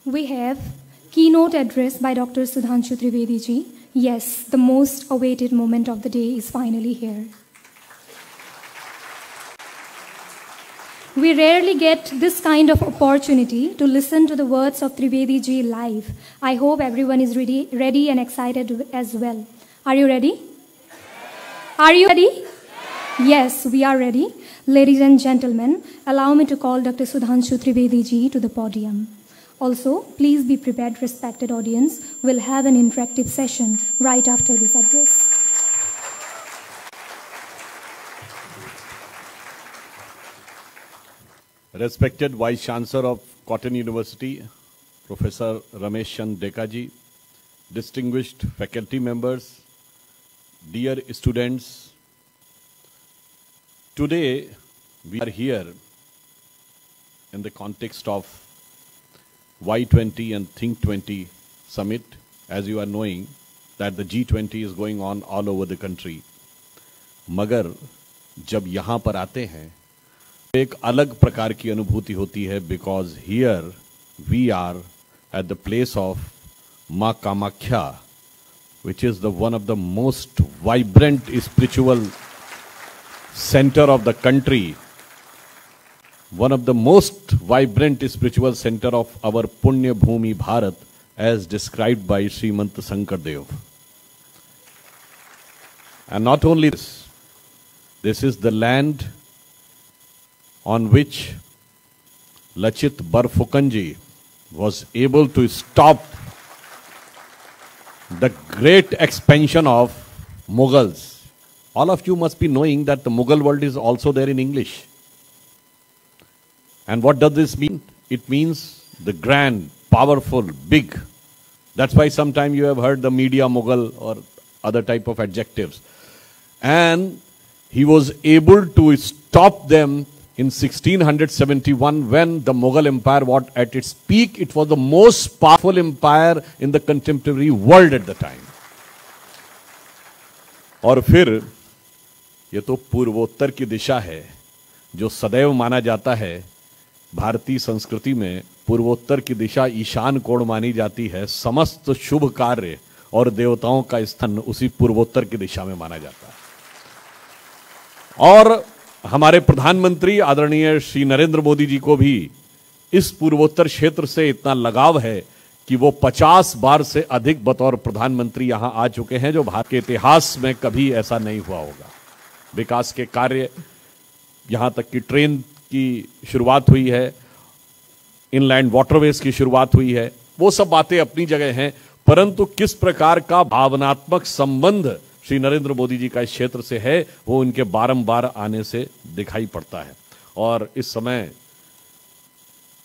We have keynote address by Dr. Sudhanshu Trivedi ji. Yes, the most awaited moment of the day is finally here. We rarely get this kind of opportunity to listen to the words of Trivedi ji live. I hope everyone is ready and excited as well. Are you ready? Are you ready? Yes, we are ready. Ladies and gentlemen, allow me to call Dr. Sudhanshu Trivedi ji to the podium. Also, please be prepared, respected audience. We'll have an interactive session right after this address. Respected Vice Chancellor of Cotton University, Professor Ramesh Chand Deka ji, distinguished faculty members, dear students, today we are here in the context of Y20 and Think 20 summit. As you are knowing that the G20 is going on all over the country. मगर जब यहाँ पर आते हैं एक अलग प्रकार की अनुभूति होती है because here we are at the place of Ma Kamakhya, which is the one of the most vibrant spiritual center of the country, one of the most vibrant spiritual center of our Punya Bhumi Bharat, as described by Srimant Sankardev. And not only this, this is the land on which Lachit Barphukanji was able to stop the great expansion of Mughals. All of you must be knowing that the Mughal world is also there in English. And what does this mean? It means the grand, powerful, big. That's why sometimes you have heard the media Mughal or other type of adjectives. And he was able to stop them in 1671 when the Mughal Empire was at its peak. It was the most powerful empire in the contemporary world at the time. और फिर ये तो पूर्वोत्तर की दिशा है जो सदैव माना जाता है भारतीय संस्कृति में पूर्वोत्तर की दिशा ईशान कोण मानी जाती है समस्त शुभ कार्य और देवताओं का स्थान उसी पूर्वोत्तर की दिशा में माना जाता है और हमारे प्रधानमंत्री आदरणीय श्री नरेंद्र मोदी जी को भी इस पूर्वोत्तर क्षेत्र से इतना लगाव है कि वो 50 बार से अधिक बतौर प्रधानमंत्री यहां आ चुके हैं जो भारत के इतिहास में कभी ऐसा नहीं हुआ होगा। विकास के कार्य यहां तक कि ट्रेन की शुरुआत हुई है, इनलैंड वाटरवेज की शुरुआत हुई है, वो सब बातें अपनी जगह हैं, परंतु किस प्रकार का भावनात्मक संबंध श्री नरेंद्र मोदी जी का इस क्षेत्र से है वो उनके बारंबार आने से दिखाई पड़ता है। और इस समय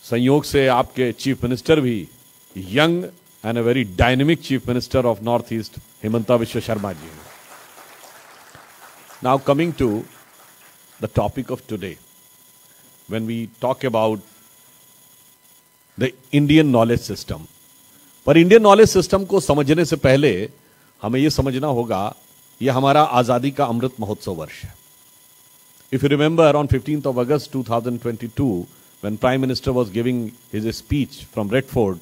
संयोग से आपके चीफ मिनिस्टर भी young and a very dynamic chief minister of north east Himanta Biswa Sarma ji. Now coming to the topic of today, when we talk about the Indian knowledge system. पर इंडियन नॉलेज सिस्टम को समझने से पहले हमें यह समझना होगा यह हमारा आजादी का अमृत महोत्सव वर्ष है। If you remember on 15th of August 2022 when Prime Minister was giving his speech from Red Fort,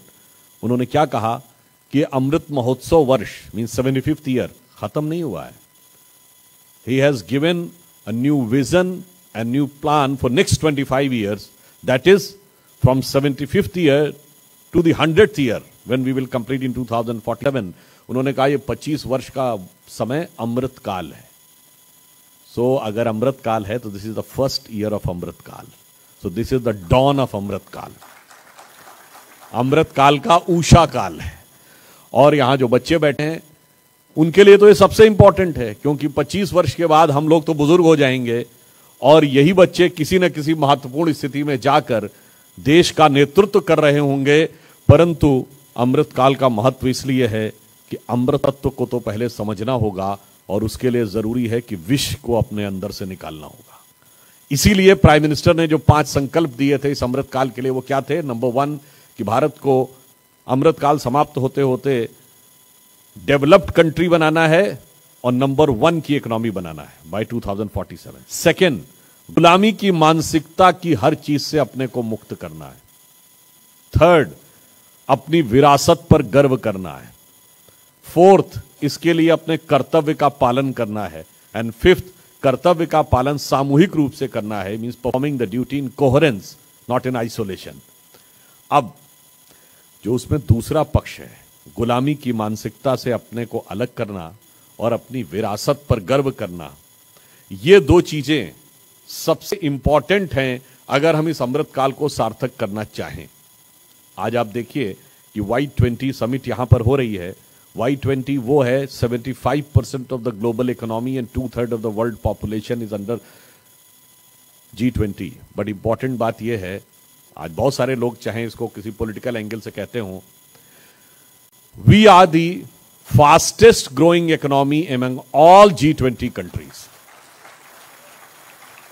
उन्होंने क्या कहा कि अमृत महोत्सव वर्ष मीन्स 75th ईयर खत्म नहीं हुआ है। He has given a new vision a new plan for next 25 years, that is from 75th year to the 100th year when we will complete in 2047. उन्होंने कहा ये 25 वर्ष का समय अमृत काल है। सो अगर अमृत काल है तो this is the first year of Amrit Kaal, so this is the dawn of Amrit Kaal. Amrit काल का ऊषा काल है और यहां जो बच्चे बैठे हैं उनके लिए तो ये सबसे इंपॉर्टेंट है क्योंकि 25 वर्ष के बाद हम लोग तो बुजुर्ग हो जाएंगे और यही बच्चे किसी न किसी महत्वपूर्ण स्थिति में जाकर देश का नेतृत्व कर रहे होंगे। परंतु अमृतकाल का महत्व इसलिए है कि अमृतत्व को तो पहले समझना होगा और उसके लिए जरूरी है कि विष को अपने अंदर से निकालना होगा। इसीलिए प्राइम मिनिस्टर ने जो 5 संकल्प दिए थे इस अमृतकाल के लिए वो क्या थे? नंबर 1 कि भारत को अमृतकाल समाप्त होते होते डेवलप्ड कंट्री बनाना है और नंबर 1 की इकोनॉमी बनाना है बाय 2047। सेकेंड, गुलामी की मानसिकता की हर चीज से अपने को मुक्त करना है। थर्ड, अपनी विरासत पर गर्व करना है। फोर्थ, इसके लिए अपने कर्तव्य का पालन करना है। एंड फिफ्थ, कर्तव्य का पालन सामूहिक रूप से करना है, means performing the duty in coherence, not in isolation. अब जो उसमें दूसरा पक्ष है, गुलामी की मानसिकता से अपने को अलग करना और अपनी विरासत पर गर्व करना, ये दो चीजें सबसे इंपॉर्टेंट हैं अगर हम इस अमृतकाल को सार्थक करना चाहें। आज आप देखिए कि Y20 समिट यहां पर हो रही है। Y20 वो है 75% of the global economy and 2/3 of the world population is under G20। But important बात यह है, आज बहुत सारे लोग चाहें इसको किसी पॉलिटिकल एंगल से कहते हो, we are the fastest growing economy among all G20 countries.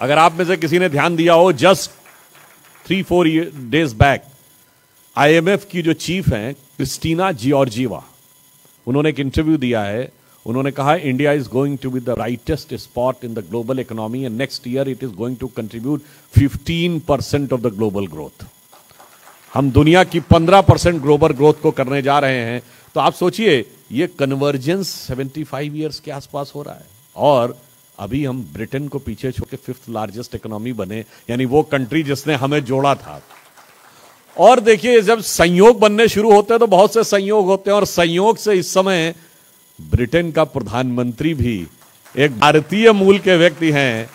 अगर आप में से किसी ने ध्यान दिया हो, जस्ट 3-4 डेज बैक IMF की जो चीफ हैं क्रिस्टीना जियोर्जीवा, उन्होंने एक इंटरव्यू दिया है। उन्होंने कहा India is going to be the brightest spot in the global economy and next year it is going to contribute 15% of the global growth. हम दुनिया की 15% ग्लोबल ग्रोथ को करने जा रहे हैं। तो आप सोचिए, ये कन्वर्जेंस 75 ईयर्स के आसपास हो रहा है और अभी हम ब्रिटेन को पीछे छोड़ के 5th लार्जेस्ट इकोनॉमी बने, यानी वो कंट्री जिसने हमें जोड़ा था। और देखिए, जब संयोग बनने शुरू होते हैं तो बहुत से संयोग होते हैं, और संयोग से इस समय ब्रिटेन का प्रधानमंत्री भी एक भारतीय मूल के व्यक्ति हैं।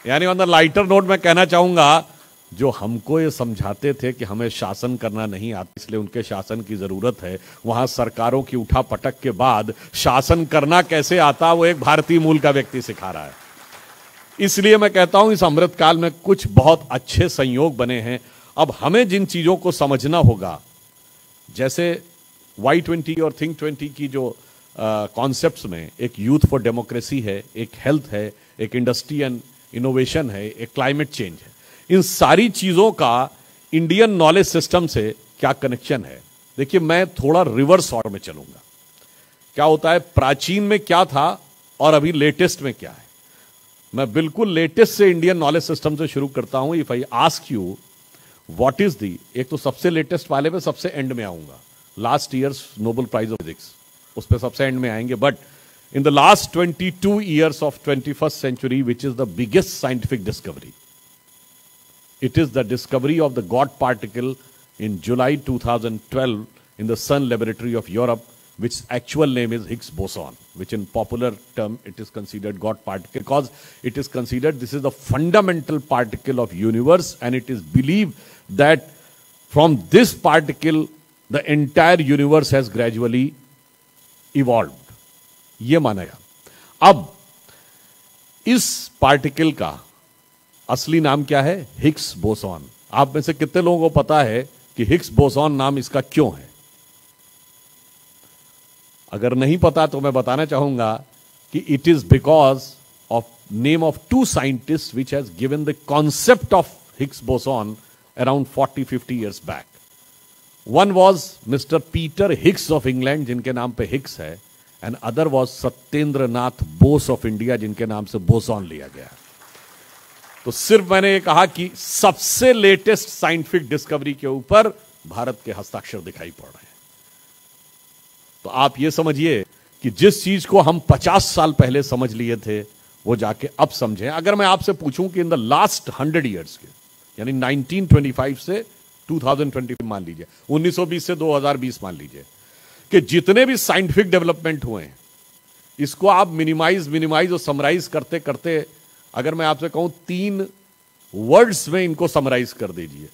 यानी ऑन द लाइटर नोट मैं कहना चाहूंगा, जो हमको ये समझाते थे कि हमें शासन करना नहीं आता इसलिए उनके शासन की जरूरत है, वहां सरकारों की उठापटक के बाद शासन करना कैसे आता, वो एक भारतीय मूल का व्यक्ति सिखा रहा है। इसलिए मैं कहता हूं इस अमृतकाल में कुछ बहुत अच्छे संयोग बने हैं। अब हमें जिन चीजों को समझना होगा, जैसे Y20 और थिंक 20 की जो कॉन्सेप्ट्स में एक यूथ फॉर डेमोक्रेसी है, एक हेल्थ है, एक इंडस्ट्री एंड इनोवेशन है, एक क्लाइमेट चेंज है, इन सारी चीजों का इंडियन नॉलेज सिस्टम से क्या कनेक्शन है। देखिए, मैं थोड़ा रिवर्स ऑर्डर में चलूंगा। क्या होता है, प्राचीन में क्या था और अभी लेटेस्ट में क्या है। मैं बिल्कुल लेटेस्ट से इंडियन नॉलेज सिस्टम से शुरू करता हूं। If I ask you what is the, एक तो सबसे लेटेस्ट वाले पे सबसे एंड में आऊंगा, last year's Nobel prize of physics, उस पर सबसे एंड में आएंगे। But in the last 22 years of 21st century, which is the biggest scientific discovery, it is the discovery of the God particle in July 2012 in the CERN laboratory of Europe, which actual name is Higgs boson, which in popular term it is considered God particle, because it is considered this is the fundamental particle of universe, and it is believed that from this particle the entire universe has gradually evolved. ये माना गया। अब इस particle का असली नाम क्या है? Higgs boson. आप में से कितने लोगों को पता है कि हिग्स बोसॉन नाम इसका क्यों है? अगर नहीं पता तो मैं बताना चाहूंगा कि it is because of name of 2 scientist which has given the concept of Higgs boson around 40-50 years back. One was mister Peter Higgs of England, जिनके नाम पे हिग्स है, and other was Satyendra Nath Bose of India, जिनके नाम से boson लिया गया। तो सिर्फ मैंने ये कहा कि सबसे लेटेस्ट साइंटिफिक डिस्कवरी के ऊपर भारत के हस्ताक्षर दिखाई पड़ रहे हैं। तो आप ये समझिए कि जिस चीज को हम 50 साल पहले समझ लिए थे, वो जाके अब समझें। अगर मैं आपसे पूछूं कि इन द लास्ट 100 ईयर्स के, यानी 1925 से 2020 मान लीजिए, 1920 से 2020 मान लीजिए, कि जितने भी साइंटिफिक डेवलपमेंट हुए हैं, इसको आप मिनिमाइज और समराइज करते करते, अगर मैं आपसे कहूं 3 वर्ड्स में इनको समराइज कर दीजिए,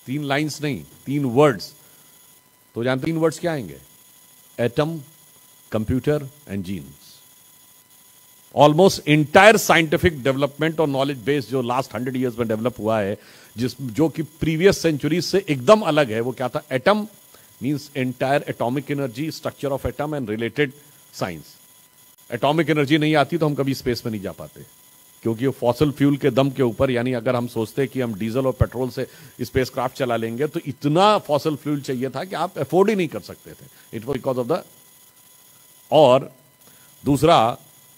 3 लाइंस नहीं, 3 वर्ड्स, तो जानते 3 वर्ड्स क्या आएंगे? Atom, computer and genes. Almost entire scientific development और नॉलेज बेस जो लास्ट 100 ईयर्स में डेवलप हुआ है, जो कि प्रीवियस सेंचुरी से एकदम अलग है, वो क्या था? Atom means entire atomic energy, structure of atom and related science. Atomic energy नहीं आती तो हम कभी स्पेस में नहीं जा पाते, क्योंकि वो फॉसिल फ्यूल के दम के ऊपर, यानी अगर हम सोचते कि हम डीजल और पेट्रोल से स्पेसक्राफ्ट चला लेंगे तो इतना फॉसिल फ्यूल चाहिए था कि आप अफोर्ड ही नहीं कर सकते थे। It was because of the. और दूसरा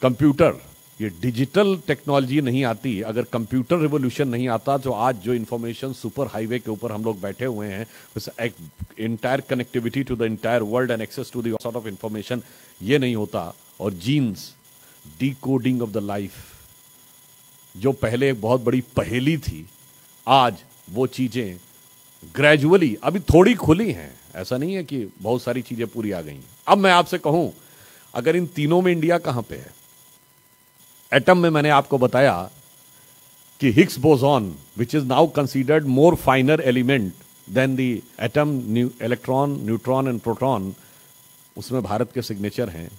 कंप्यूटर, ये डिजिटल टेक्नोलॉजी नहीं आती, अगर कंप्यूटर रिवोल्यूशन नहीं आता, तो आज जो इंफॉर्मेशन सुपर हाईवे के ऊपर हम लोग बैठे हुए हैं, entire connectivity to the entire world and access to the sort of information, ये नहीं होता। और genes, decoding of the life, जो पहले एक बहुत बड़ी पहेली थी, आज वो चीजें ग्रेजुअली अभी थोड़ी खुली हैं, ऐसा नहीं है कि बहुत सारी चीजें पूरी आ गई। अब मैं आपसे कहूं, अगर इन तीनों में इंडिया कहां पे है? एटम में मैंने आपको बताया कि Higgs boson, which is now considered more finer element than the atom, electron, neutron and proton, उसमें भारत के सिग्नेचर हैं।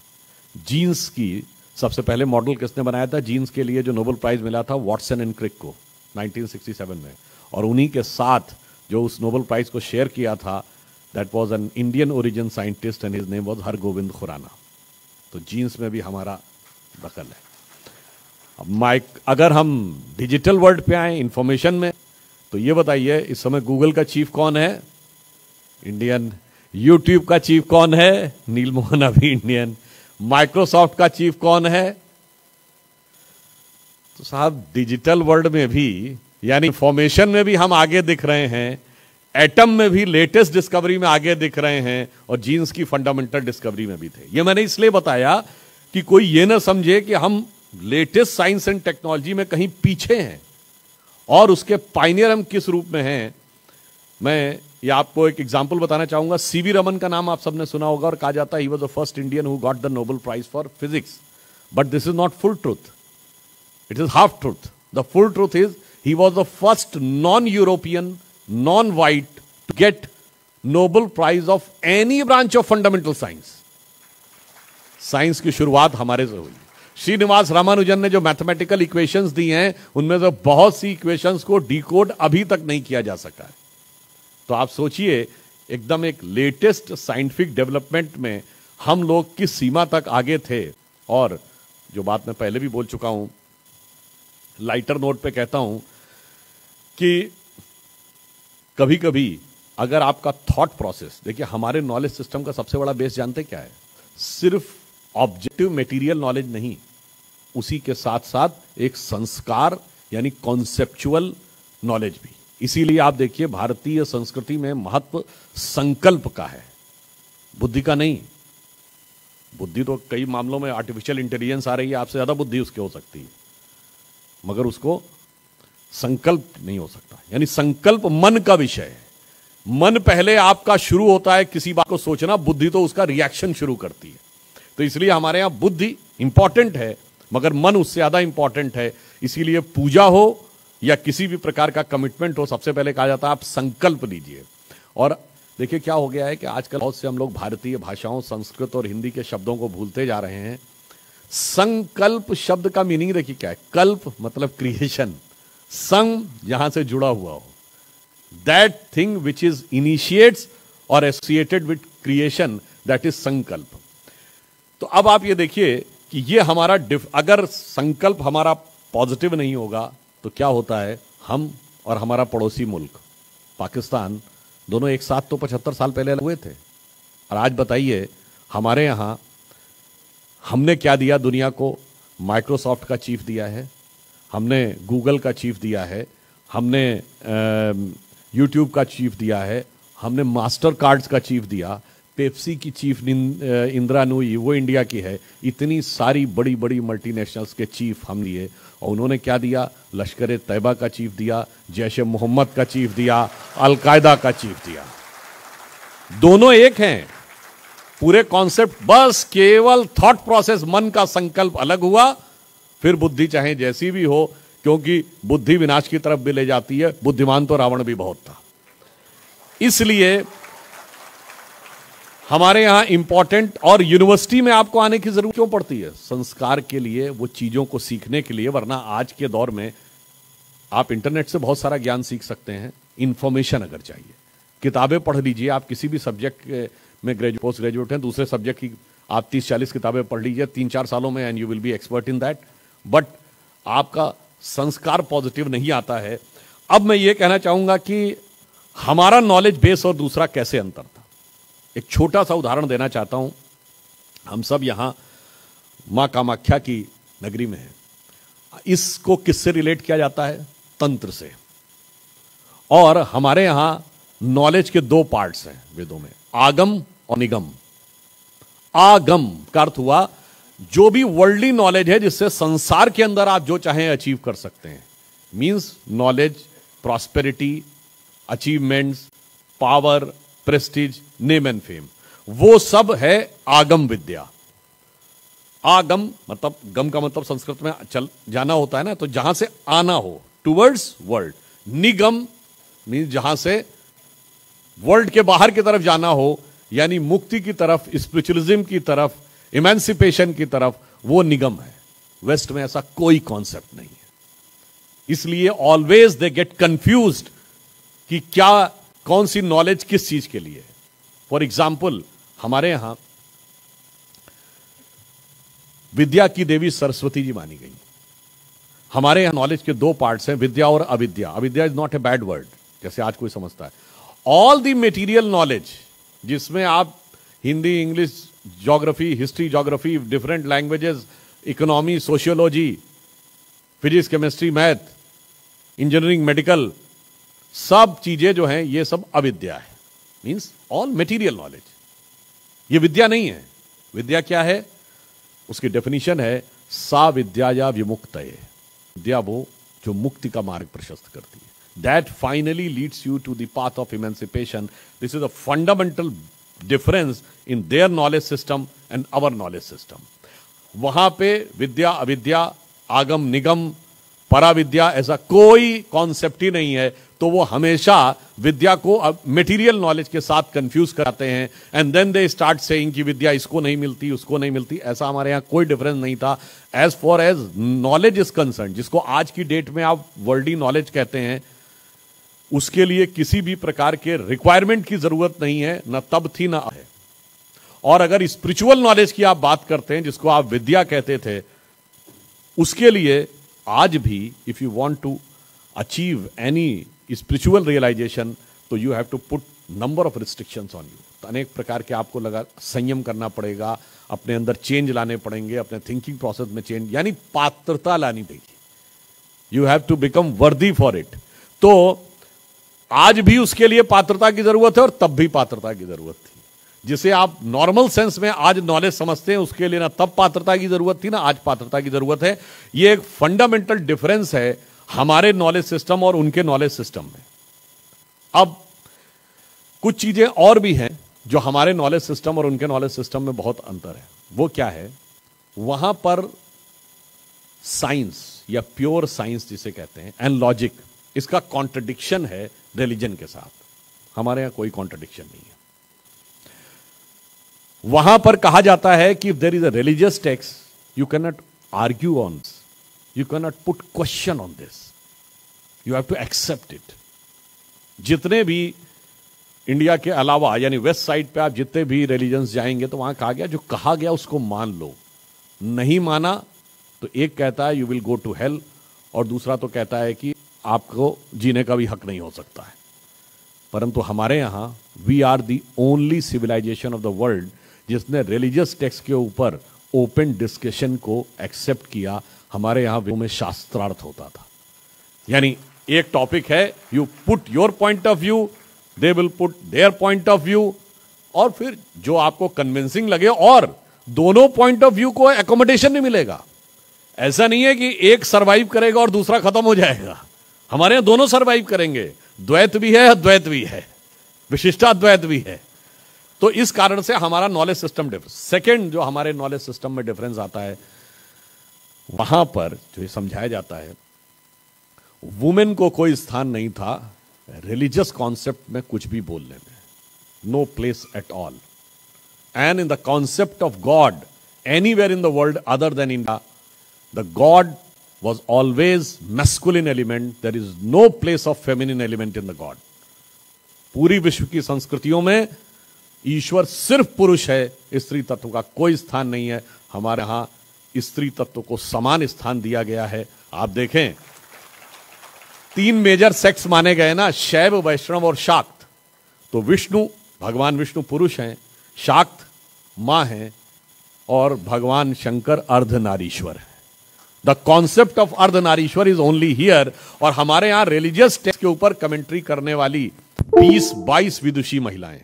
जीन्स की सबसे पहले मॉडल किसने बनाया था? जीन्स के लिए जो नोबेल प्राइज मिला था वॉटसन एंड क्रिक को 1967 में, और उन्हीं के साथ जो उस नोबेल प्राइज को शेयर किया था, that was an Indian origin scientist and his name was Hargobind Khorana. तो जीन्स में भी हमारा दखल है। अब अगर हम डिजिटल वर्ल्ड पे आए, इंफॉर्मेशन में, तो ये बताइए इस समय गूगल का चीफ कौन है? इंडियन। यूट्यूब का चीफ कौन है? नीलमोहन अभी इंडियन। माइक्रोसॉफ्ट का चीफ कौन है? तो साहब डिजिटल वर्ल्ड में भी, यानी इंफॉर्मेशन में भी हम आगे दिख रहे हैं, एटम में भी लेटेस्ट डिस्कवरी में आगे दिख रहे हैं, और जीन्स की फंडामेंटल डिस्कवरी में भी थे। ये मैंने इसलिए बताया कि कोई ये ना समझे कि हम लेटेस्ट साइंस एंड टेक्नोलॉजी में कहीं पीछे हैं, और उसके पायनियर हम किस रूप में हैं। मैं ये आपको एक एग्जांपल बताना चाहूंगा। सीवी रमन का नाम आप सबने सुना होगा, और कहा जाता है he was the first Indian who got the Nobel prize for physics, but this is not full truth, it is half truth. The full truth is he was the first non European, non white to get Nobel prize of any branch of fundamental science. Science की शुरुआत हमारे से हुई। श्रीनिवास रामानुजन ने जो mathematical equations दी हैं, उनमें से बहुत सी इक्वेशंस को डिकोड अभी तक नहीं किया जा सका है। तो आप सोचिए, एकदम एक लेटेस्ट साइंटिफिक डेवलपमेंट में हम लोग किस सीमा तक आगे थे। और जो बात मैं पहले भी बोल चुका हूं, लाइटर नोट पे कहता हूं कि कभी कभी अगर आपका थॉट प्रोसेस, देखिए हमारे नॉलेज सिस्टम का सबसे बड़ा बेस जानते क्या है? सिर्फ ऑब्जेक्टिव मटेरियल नॉलेज नहीं, उसी के साथ साथ एक संस्कार यानी कॉन्सेप्चुअल नॉलेज भी। इसीलिए आप देखिए भारतीय संस्कृति में महत्व संकल्प का है, बुद्धि का नहीं। बुद्धि तो कई मामलों में आर्टिफिशियल इंटेलिजेंस आ रही है, आपसे ज्यादा बुद्धि उसके हो सकती है, मगर उसको संकल्प नहीं हो सकता। यानी संकल्प मन का विषय है। मन पहले आपका शुरू होता है किसी बात को सोचना, बुद्धि तो उसका रिएक्शन शुरू करती है। तो इसलिए हमारे यहां बुद्धि इंपॉर्टेंट है, मगर मन उससे ज्यादा इंपॉर्टेंट है। इसीलिए पूजा हो या किसी भी प्रकार का कमिटमेंट हो, सबसे पहले कहा जाता है आप संकल्प लीजिए। और देखिए क्या हो गया है कि आजकल बहुत से हम लोग भारतीय भाषाओं, संस्कृत और हिंदी के शब्दों को भूलते जा रहे हैं। संकल्प शब्द का मीनिंग देखिए क्या है? कल्प मतलब क्रिएशन, संग यहां से जुड़ा हुआ हो, that thing which is initiates और associated with creation, that is sankalp. तो अब आप ये देखिए कि ये हमारा अगर संकल्प हमारा पॉजिटिव नहीं होगा तो क्या होता है? हम और हमारा पड़ोसी मुल्क पाकिस्तान दोनों एक साथ तो 75 साल पहले हुए थे, और आज बताइए हमारे यहां हमने क्या दिया दुनिया को? माइक्रोसॉफ्ट का चीफ दिया है, हमने गूगल का चीफ दिया है, हमने यूट्यूब का चीफ दिया है, हमने मास्टर कार्ड्स का चीफ दिया, पेप्सी की चीफ इंदिरा नूई वो इंडिया की है। इतनी सारी बड़ी बड़ी मल्टीनेशनल्स के चीफ हम लिए, और उन्होंने क्या दिया? लश्कर तैयबा का चीफ दिया, जैश ए मोहम्मद का चीफ दिया, अलकायदा का चीफ दिया। दोनों एक हैं, पूरे कॉन्सेप्ट बस केवल थॉट प्रोसेस, मन का संकल्प अलग हुआ, फिर बुद्धि चाहे जैसी भी हो, क्योंकि बुद्धि विनाश की तरफ भी ले जाती है। बुद्धिमान तो रावण भी बहुत था। इसलिए हमारे यहां इंपॉर्टेंट, और यूनिवर्सिटी में आपको आने की जरूरत क्यों पड़ती है? संस्कार के लिए, वो चीजों को सीखने के लिए। वरना आज के दौर में आप इंटरनेट से बहुत सारा ज्ञान सीख सकते हैं। इंफॉर्मेशन अगर चाहिए, किताबें पढ़ लीजिए। आप किसी भी सब्जेक्ट में पोस्ट ग्रेजुएट हैं, दूसरे सब्जेक्ट की आप 30-40 किताबें पढ़ लीजिए 3-4 सालों में, and you will B expert in that. But आपका संस्कार पॉजिटिव नहीं आता है। अब मैं ये कहना चाहूंगा कि हमारा नॉलेज बेस और दूसरा कैसे अंतर था। एक छोटा सा उदाहरण देना चाहता हूं। हम सब यहां मां कामाख्या की नगरी में हैं, इसको किससे रिलेट किया जाता है? तंत्र से। और हमारे यहां नॉलेज के दो पार्ट्स हैं वेदों में, आगम और निगम। आगम का अर्थ हुआ जो भी वर्ल्डली नॉलेज है जिससे संसार के अंदर आप जो चाहें अचीव कर सकते हैं, means knowledge, prosperity, achievements, power, Prestige, name and fame, वो सब है आगम विद्या। आगम मतलब, गम का मतलब संस्कृत में चल जाना होता है ना, तो जहां से आना हो, टुवर्ड्स वर्ल्ड। निगम मींस जहां से वर्ल्ड के बाहर की तरफ जाना हो, यानी मुक्ति की तरफ, स्पिरिचुअलिज्म की तरफ, इमेंसिपेशन की तरफ, वो निगम है। वेस्ट में ऐसा कोई कॉन्सेप्ट नहीं है, इसलिए ऑलवेज दे गेट कंफ्यूज्ड कि क्या, कौन सी नॉलेज किस चीज के लिए। फॉर एग्जाम्पल, हमारे यहां विद्या की देवी सरस्वती जी मानी गई। हमारे यहां नॉलेज के दो पार्ट्स हैं, विद्या और अविद्या। अविद्या is not a bad word जैसे आज कोई समझता है। ऑल द मेटीरियल नॉलेज जिसमें आप Hindi, English, geography, history, geography, different languages, economy, sociology, physics, chemistry, math, engineering, medical, सब चीजें जो हैं ये सब अविद्या है, मींस ऑल मेटीरियल नॉलेज। ये विद्या नहीं है। विद्या क्या है? उसकी डेफिनेशन है सा विद्या या विमुक्तये। विद्या वो जो मुक्ति का मार्ग प्रशस्त करती है, that finally leads you to the path of emancipation. This is a fundamental difference in their knowledge system and our knowledge system. वहां पे विद्या, अविद्या, आगम, निगम, पराविद्या ऐसा कोई कॉन्सेप्ट ही नहीं है। तो वो हमेशा विद्या को मटेरियल नॉलेज के साथ कंफ्यूज कराते हैं, and then they start saying कि विद्या इसको नहीं मिलती, उसको नहीं मिलती। ऐसा हमारे यहां कोई डिफरेंस नहीं था। As for as knowledge is concern, जिसको आज की डेट में आप वर्ल्डली नॉलेज कहते हैं, उसके लिए किसी भी प्रकार के रिक्वायरमेंट की जरूरत नहीं है, ना तब थी ना है। और अगर स्पिरिचुअल नॉलेज की आप बात करते हैं, जिसको आप विद्या कहते थे, उसके लिए आज भी if you want to achieve any spiritual realization, तो you have to put number of restrictions on you. तो अनेक प्रकार के आपको लगा संयम करना पड़ेगा, अपने अंदर चेंज लाने पड़ेंगे, अपने थिंकिंग प्रोसेस में चेंज, यानी पात्रता लानी पड़ेगी। यू हैव टू बिकम वर्दी फॉर इट। तो आज भी उसके लिए पात्रता की जरूरत है और तब भी पात्रता की जरूरत थी। जिसे आप नॉर्मल सेंस में आज नॉलेज समझते हैं, उसके लिए ना तब पात्रता की जरूरत थी, ना आज पात्रता की जरूरत है। यह एक फंडामेंटल डिफरेंस है हमारे नॉलेज सिस्टम और उनके नॉलेज सिस्टम में। अब कुछ चीजें और भी हैं जो हमारे नॉलेज सिस्टम और उनके नॉलेज सिस्टम में बहुत अंतर है। वो क्या है? वहां पर साइंस या प्योर साइंस जिसे कहते हैं, एंड लॉजिक, इसका कॉन्ट्रडिक्शन है रिलीजन के साथ। हमारे यहां कोई कॉन्ट्रडिक्शन नहीं है। वहां पर कहा जाता है कि if there is a religious text, you can not argue on this, you can not put question on this, you have to accept it. जितने भी इंडिया के अलावा यानी वेस्ट साइड पे आप जितने भी रिलीजन्स जाएंगे, तो वहां कहा गया जो कहा गया उसको मान लो। नहीं माना तो एक कहता है you will go to hell, और दूसरा तो कहता है कि आपको जीने का भी हक नहीं हो सकता है। परंतु हमारे यहां we are the only civilization of the world जिसने रिलीजियस टेक्स्ट के ऊपर ओपन डिस्कशन को एक्सेप्ट किया। हमारे यहां वेदों में शास्त्रार्थ होता था, यानी एक टॉपिक है, you put your point of view, they will put their point of view, और फिर जो आपको कन्विंसिंग लगे, और दोनों पॉइंट ऑफ व्यू को एकोमोडेशन नहीं मिलेगा। ऐसा नहीं है कि एक सरवाइव करेगा और दूसरा खत्म हो जाएगा। हमारे यहां दोनों सरवाइव करेंगे, द्वैत भी है, अद्वैत भी है, विशिष्टाद्वैत भी है। तो इस कारण से हमारा नॉलेज सिस्टम डिफरेंस। सेकंड जो हमारे नॉलेज सिस्टम में डिफरेंस आता है, वहां पर जो ये समझाया जाता है, वुमेन को कोई स्थान नहीं था रिलीजियस कॉन्सेप्ट में कुछ भी बोलने में, no place at all. And in the concept of God anywhere in the world other than India, the God was always masculine element, there is no place of feminine element in the God. पूरी विश्व की संस्कृतियों में ईश्वर सिर्फ पुरुष है, स्त्री तत्व का कोई स्थान नहीं है। हमारे यहां स्त्री तत्व को समान स्थान दिया गया है। आप देखें 3 मेजर सेक्स माने गए ना, शैव, वैष्णव और शाक्त। तो विष्णु, भगवान विष्णु पुरुष हैं, शाक्त मां हैं, और भगवान शंकर अर्धनारीश्वर है। The concept of Ardhanarishvara is only here. और हमारे यहां रिलीजियस टेक्स्ट के ऊपर कमेंट्री करने वाली 20-22 विदुषी महिलाएं,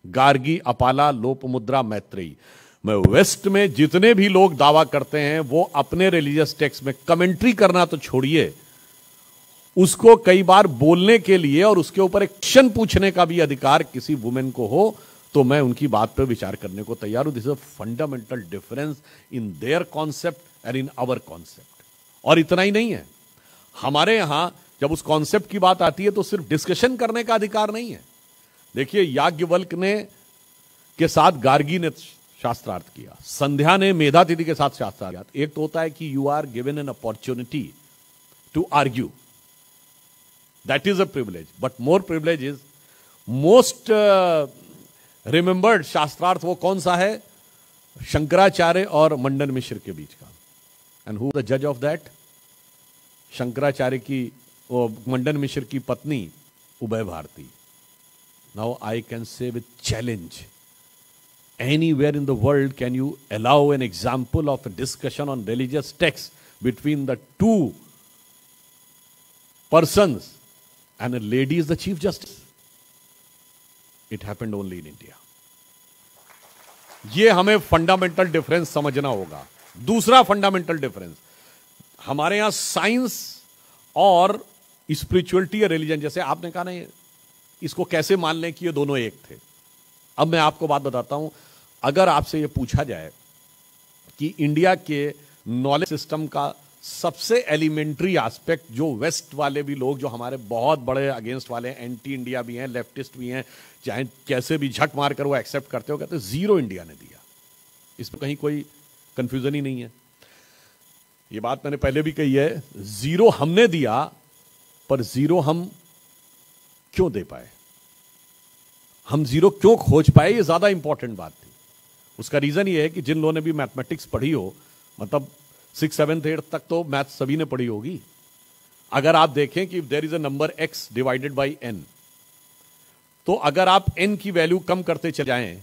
गार्गी, अपाला, लोपमुद्रा, मैत्रेयी। मैं वेस्ट में जितने भी लोग दावा करते हैं वो अपने रिलीजियस टेक्स्ट में कमेंट्री करना तो छोड़िए, उसको कई बार बोलने के लिए और उसके ऊपर एक क्वेश्चन पूछने का भी अधिकार किसी वुमेन को हो, तो मैं उनकी बात पर विचार करने को तैयार हूं। This is a fundamental difference in their concept and in our concept. और इतना ही नहीं है, हमारे यहां जब उस कॉन्सेप्ट की बात आती है तो सिर्फ डिस्कशन करने का अधिकार नहीं है। देखिए, याज्ञवल्क्य ने के साथ गार्गी ने शास्त्रार्थ किया, संध्या ने मेधातिथि के साथ शास्त्रार्थ। एक तो होता है कि you are given an opportunity to argue, that is a privilege, but more privilege is most remembered शास्त्रार्थ वो कौन सा है? शंकराचार्य और मंडन मिश्र के बीच का। एंड हु द जज ऑफ दैट? शंकराचार्य की, मंडन मिश्र की पत्नी Ubhaya Bharati. Now I can say with challenge, anywhere in the world can you allow an example of a discussion on religious texts between the two persons and a lady is the chief justice? It happened only in India. ये हमें fundamental difference समझना होगा। दूसरा fundamental difference, हमारे यहां science और spirituality या religion, जैसे आपने कहा ना, इसको कैसे मान लें कि ये दोनों एक थे। अब मैं आपको बात बताता हूं, अगर आपसे ये पूछा जाए कि इंडिया के नॉलेज सिस्टम का सबसे एलिमेंट्री एस्पेक्ट जो वेस्ट वाले भी लोग, जो हमारे बहुत बड़े अगेंस्ट वाले हैं, एंटी इंडिया भी हैं, लेफ्टिस्ट भी हैं, चाहे कैसे भी झक मार कर वो एक्सेप्ट करते हो, कहते जीरो इंडिया ने दिया। इसमें कहीं कोई कंफ्यूजन ही नहीं है। ये बात मैंने पहले भी कही है, जीरो हमने दिया, पर जीरो हम क्यों दे पाए, हम जीरो क्यों खोज पाए, ये ज्यादा इंपॉर्टेंट बात थी। उसका रीजन ये है कि जिन लोगों ने भी मैथमेटिक्स पढ़ी हो, मतलब 6th 7th 8th तक तो मैथ सभी ने पढ़ी होगी। अगर आप देखें कि there is a number x divided by n, तो अगर आप n की वैल्यू कम करते चले जाएं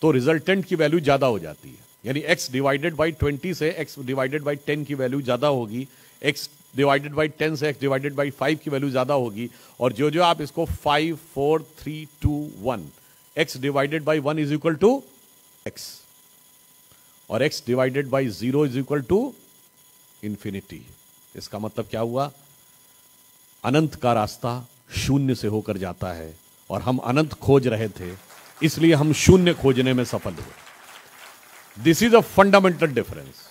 तो रिजल्टेंट की वैल्यू ज्यादा हो जाती है। यानी x डिवाइडेड बाई 20 से x डिवाइडेड बाई 10 की वैल्यू ज्यादा होगी, x डिवाइडेड बाई 10 से x डिवाइडेड बाई 5 की वैल्यू ज्यादा होगी। और जो जो आप इसको 5 4 3 2 1, x divided by 1 is equal to x, और x divided by 0 is equal to infinity. इसका मतलब क्या हुआ? अनंत का रास्ता शून्य से होकर जाता है, और हम अनंत खोज रहे थे, इसलिए हम शून्य खोजने में सफल हुए। This is a fundamental difference.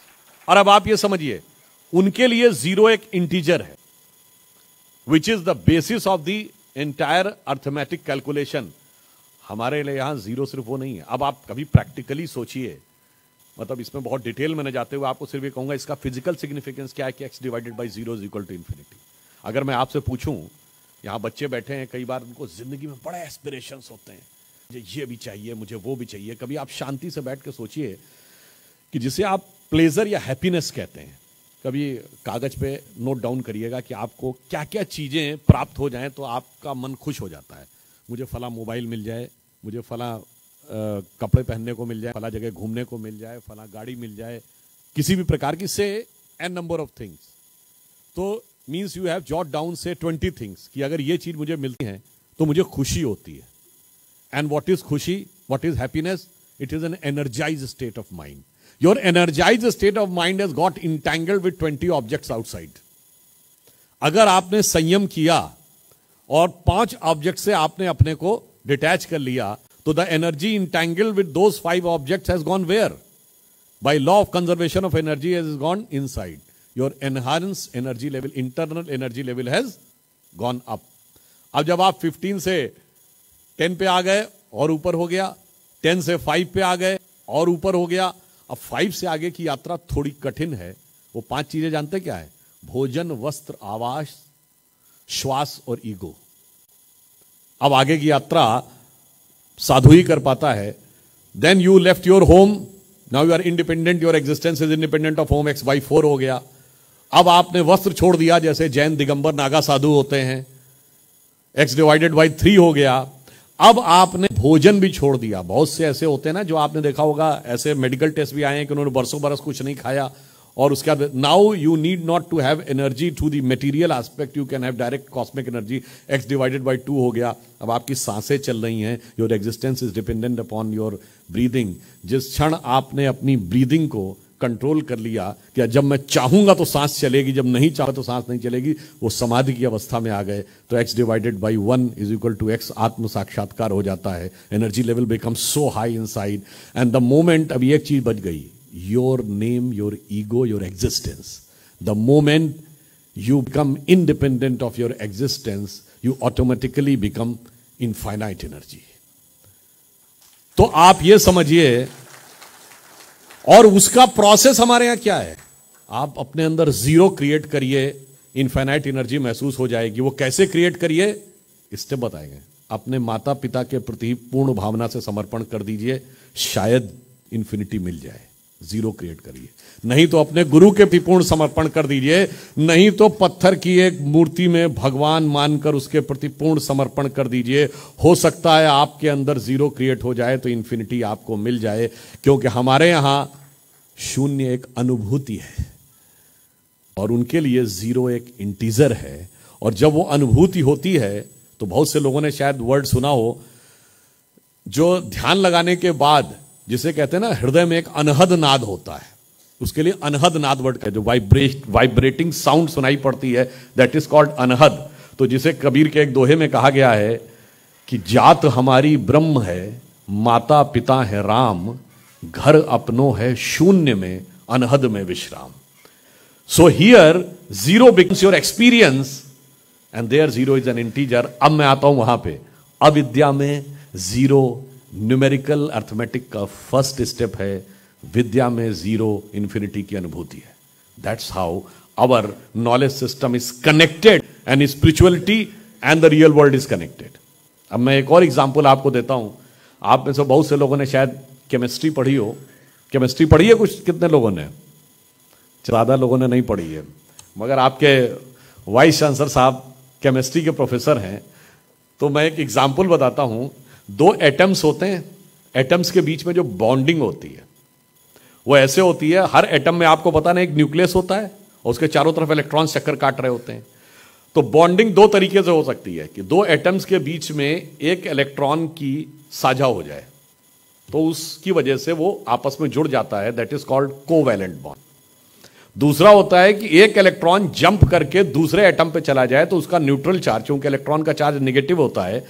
और अब आप ये समझिए, उनके लिए जीरो एक इंटीजर है, विच is the basis of the entire arithmetic calculation. हमारे लिए यहां जीरो सिर्फ वो नहीं है। अब आप कभी प्रैक्टिकली सोचिए, मतलब इसमें बहुत डिटेल में न जाते हुए आपको सिर्फ ये कहूंगा, इसका फिजिकल सिग्निफिकेंस क्या है कि x divided by 0 is equal to infinity. अगर मैं आपसे पूछूं, यहां बच्चे बैठे हैं, कई बार उनको जिंदगी में बड़े एस्पिरेशंस होते हैं, मुझे ये भी चाहिए, मुझे वो भी चाहिए। कभी आप शांति से बैठ के सोचिए कि जिसे आप प्लेजर या हैप्पीनेस कहते हैं, कभी कागज पे नोट डाउन करिएगा कि आपको क्या क्या चीजें प्राप्त हो जाएं तो आपका मन खुश हो जाता है। मुझे फला मोबाइल मिल जाए, मुझे फला कपड़े पहनने को मिल जाए, फला जगह घूमने को मिल जाए, फला गाड़ी मिल जाए, किसी भी प्रकार की, से एन नंबर ऑफ थिंग्स। तो means you have jot down से 20 थिंग्स कि अगर ये चीज मुझे मिलती है तो मुझे खुशी होती है। And what is khushi, what is happiness? It is an energized state of mind. Your energized state of mind has got entangled with 20 objects outside. अगर आपने संयम किया और 5 ऑब्जेक्ट से आपने अपने को डिटैच कर लिया, तो the energy entangled with those 5 objects has gone where? By law of conservation of energy has gone inside. Your enhanced energy level, internal energy level has gone up. अब जब आप 15 से 10 पे आ गए और ऊपर हो गया, 10 से 5 पे आ गए और ऊपर हो गया, अब 5 से आगे की यात्रा थोड़ी कठिन है। वो 5 चीजें जानते क्या है? भोजन, वस्त्र, आवास, श्वास और ईगो। अब आगे की यात्रा साधु ही कर पाता है। Then you left your home, now you are independent, your existence is independent of home, x/4 हो गया। अब आपने वस्त्र छोड़ दिया, जैसे जैन दिगंबर नागा साधु होते हैं, x डिवाइडेड बाई 3 हो गया। अब आपने भोजन भी छोड़ दिया। बहुत से ऐसे होते हैं ना, जो आपने देखा होगा, ऐसे मेडिकल टेस्ट भी आए हैं कि उन्होंने बरसों बरस कुछ नहीं खाया और उसके बाद now you need not to have energy to the material aspect, you can have direct cosmic energy, x divided by 2 हो गया। अब आपकी सांसें चल रही हैं, your existence is dependent upon your breathing. जिस क्षण आपने अपनी ब्रीदिंग को कंट्रोल कर लिया कि जब मैं चाहूंगा तो सांस चलेगी, जब नहीं चाहूंगा तो सांस नहीं चलेगी, वो समाधि की अवस्था में आ गए, तो x divided by 1 is equal to x, आत्म साक्षात्कार हो जाता है। Energy level become so high inside and the moment, अभी एक चीज बच गई, your name, your ego, your existence, the moment you become independent of your existence, you automatically become infinite energy. तो आप ये समझिए, और उसका प्रोसेस हमारे यहां क्या है, आप अपने अंदर जीरो क्रिएट करिए, इनफाइनाइट एनर्जी महसूस हो जाएगी। वो कैसे क्रिएट करिए, स्टेप बताएंगे। अपने माता पिता के प्रति पूर्ण भावना से समर्पण कर दीजिए, शायद इन्फिनिटी मिल जाए। जीरो क्रिएट करिए, नहीं तो अपने गुरु के प्रति पूर्ण समर्पण कर दीजिए, नहीं तो पत्थर की एक मूर्ति में भगवान मानकर उसके प्रति पूर्ण समर्पण कर दीजिए। हो सकता है आपके अंदर जीरो क्रिएट हो जाए तो इन्फिनिटी आपको मिल जाए, क्योंकि हमारे यहां शून्य एक अनुभूति है और उनके लिए जीरो एक इंटीजर है। और जब वो अनुभूति होती है तो बहुत से लोगों ने शायद वर्ड सुना हो, जो ध्यान लगाने के बाद जिसे कहते हैं ना हृदय में एक अनहद नाद होता है, उसके लिए अनहद नाद वर्ड का जो वाइब्रेटिंग साउंड सुनाई पड़ती है, दैट इज कॉल्ड अनहद। तो जिसे कबीर के एक दोहे में कहा गया है कि जात हमारी ब्रह्म है, माता पिता है राम, घर अपनो है शून्य में, अनहद में विश्राम। So here zero becomes your experience and there zero is an integer. अब मैं आता हूं वहां पे, अविद्या में जीरो न्यूमेरिकल अर्थमेटिक का फर्स्ट स्टेप है, विद्या में जीरो इन्फिनिटी की अनुभूति है। That's how our knowledge system is connected and spirituality and the real world is connected. अब मैं एक और एग्जांपल आपको देता हूं। आप में से बहुत से लोगों ने शायद केमिस्ट्री पढ़ी हो। केमिस्ट्री पढ़ी है कुछ, कितने लोगों ने? ज्यादा लोगों ने नहीं पढ़ी है, मगर आपके वाइस चांसलर साहब केमिस्ट्री के प्रोफेसर हैं। तो मैं एक एग्जाम्पल बताता हूं। दो एटम्स होते हैं, एटम्स के बीच में जो बॉन्डिंग होती है वो ऐसे होती है, हर एटम में आपको पता ना एक न्यूक्लियस होता है और उसके चारों तरफ इलेक्ट्रॉन चक्कर काट रहे होते हैं। तो बॉन्डिंग दो तरीके से हो सकती है कि दो एटम्स के बीच में एक इलेक्ट्रॉन की साझा हो जाए, तो उसकी वजह से वो आपस में जुड़ जाता है, that is called covalent bond. दूसरा होता है कि एक इलेक्ट्रॉन जंप करके दूसरे एटम पे चला जाए, तो उसका न्यूट्रल चार्ज, क्योंकि इलेक्ट्रॉन का चार्ज नेगेटिव होता है,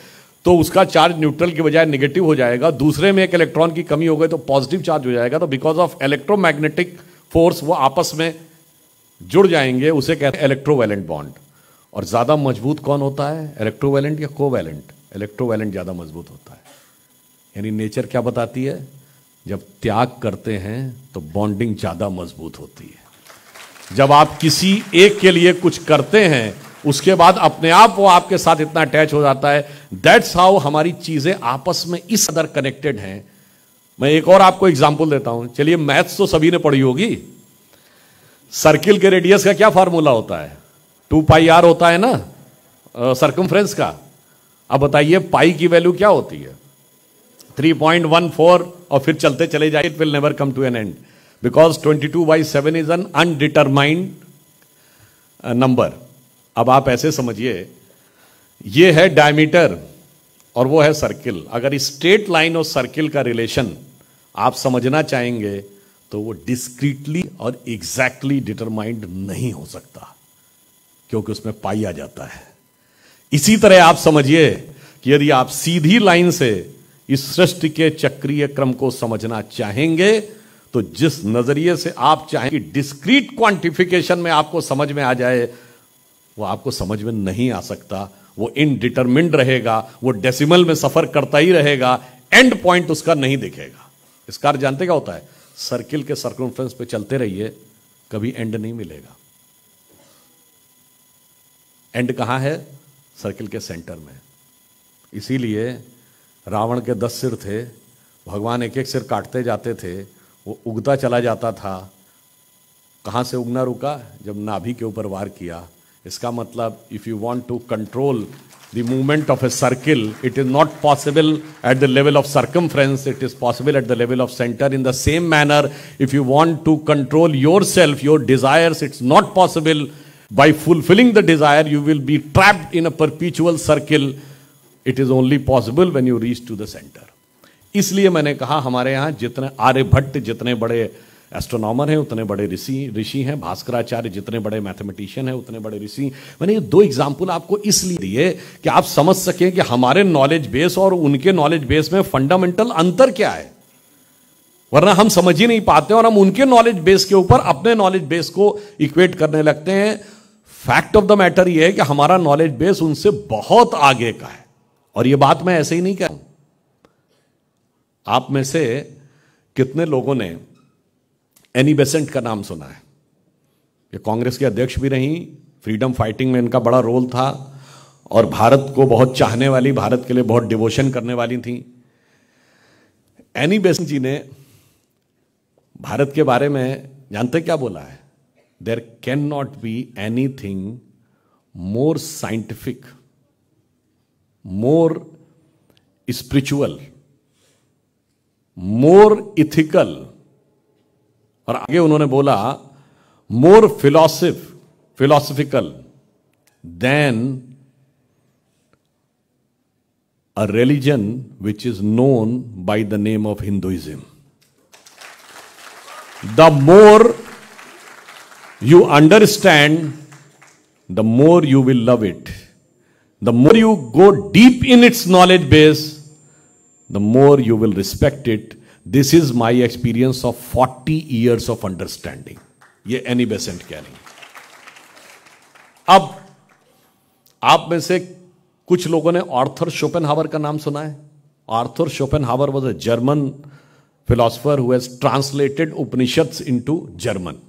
तो उसका चार्ज न्यूट्रल की बजाय नेगेटिव हो जाएगा। दूसरे में एक इलेक्ट्रॉन की कमी हो गई तो पॉजिटिव चार्ज हो जाएगा। तो बिकॉज ऑफ इलेक्ट्रोमैग्नेटिक फोर्स वो आपस में जुड़ जाएंगे, उसे कहते हैं इलेक्ट्रोवैलेंट बॉन्ड। और ज्यादा मजबूत कौन होता है, इलेक्ट्रोवैलेंट या कोवैलेंट? इलेक्ट्रोवैलेंट ज्यादा मजबूत होता है। यानी नेचर क्या बताती है, जब त्याग करते हैं तो बॉन्डिंग ज्यादा मजबूत होती है। जब आप किसी एक के लिए कुछ करते हैं उसके बाद अपने आप वो आपके साथ इतना अटैच हो जाता है। दैट्स हाउ हमारी चीजें आपस में इस कदर कनेक्टेड हैं। मैं एक और आपको एग्जांपल देता हूं। चलिए, मैथ्स तो सभी ने पढ़ी होगी। सर्किल के रेडियस का क्या फार्मूला होता है? 2πr होता है ना सर्कमफ्रेंस का। अब बताइए पाई की वैल्यू क्या होती है? 3.14, और फिर चलते चले जाइए, it will never come to an end, because 22/7 is an undetermined number. अब आप ऐसे समझिए, ये है डायमीटर और वो है सर्किल। अगर स्ट्रेट लाइन और सर्किल का रिलेशन आप समझना चाहेंगे तो वो डिस्क्रीटली और एग्जैक्टली डिटरमाइंड नहीं हो सकता, क्योंकि उसमें पाई आ जाता है। इसी तरह आप समझिए कि यदि आप सीधी लाइन से इस सृष्टि के चक्रीय क्रम को समझना चाहेंगे तो जिस नजरिए से आप चाहें कि डिस्क्रीट क्वांटिफिकेशन में आपको समझ में आ जाए, वो आपको समझ में नहीं आ सकता। वो इनडिटरमिन्ड रहेगा, वो डेसिमल में सफर करता ही रहेगा, एंड पॉइंट उसका नहीं दिखेगा। इसका अर्थ जानते क्या होता है? सर्किल के सर्कमफ्रेंस पे चलते रहिए, कभी एंड नहीं मिलेगा। एंड कहां है? सर्किल के सेंटर में। इसीलिए रावण के 10 सिर थे, भगवान एक एक सिर काटते जाते थे, वो उगता चला जाता था। कहां से उगना रुका? जब नाभि के ऊपर वार किया। इसका मतलब if you want to control the movement of a circle, it is not possible at the level of circumference, it is possible at the level of center. In the same manner, if you want to control yourself, your desires, it's not possible. By fulfilling the desire, you will be trapped in a perpetual circle. It is only possible when you reach to the center. इसलिए मैंने कहा हमारे यहाँ जितने आर्यभट्ट जितने बड़े astronomer हैं उतने बड़े ऋषि हैं, भास्कराचार्य जितने बड़े मैथमेटिशियन हैं उतने बड़े ऋषि। मैंने ये दो एग्जाम्पल आपको इसलिए दिए कि आप समझ सकें कि हमारे नॉलेज बेस और उनके नॉलेज बेस में फंडामेंटल अंतर क्या है, वरना हम समझ ही नहीं पाते और हम उनके नॉलेज बेस के ऊपर अपने नॉलेज बेस को इक्वेट करने लगते हैं। फैक्ट ऑफ द मैटर यह है कि हमारा नॉलेज बेस उनसे बहुत आगे का है। और यह बात मैं ऐसे ही नहीं कह रहा हूं। आप में से कितने लोगों ने एनी बेसेंट का नाम सुना है? ये कांग्रेस के अध्यक्ष भी रही, फ्रीडम फाइटिंग में इनका बड़ा रोल था और भारत को बहुत चाहने वाली, भारत के लिए बहुत डिवोशन करने वाली थी। एनी बेसेंट जी ने भारत के बारे में जानते क्या बोला है? There can not be anything more scientific, more spiritual, more ethical, और आगे उन्होंने बोला more philosophical than a religion which is known by the name of Hinduism. The more you understand, the more you will love it. The more you go deep in its knowledge base, the more you will respect it. This is my experience of 40 years of understanding. ये Annie Besant कह रही। अब आप में से कुछ लोगों ने आर्थर शोपेनहावर का नाम सुना है? Arthur Schopenhauer was a German philosopher who has translated Upanishads into German.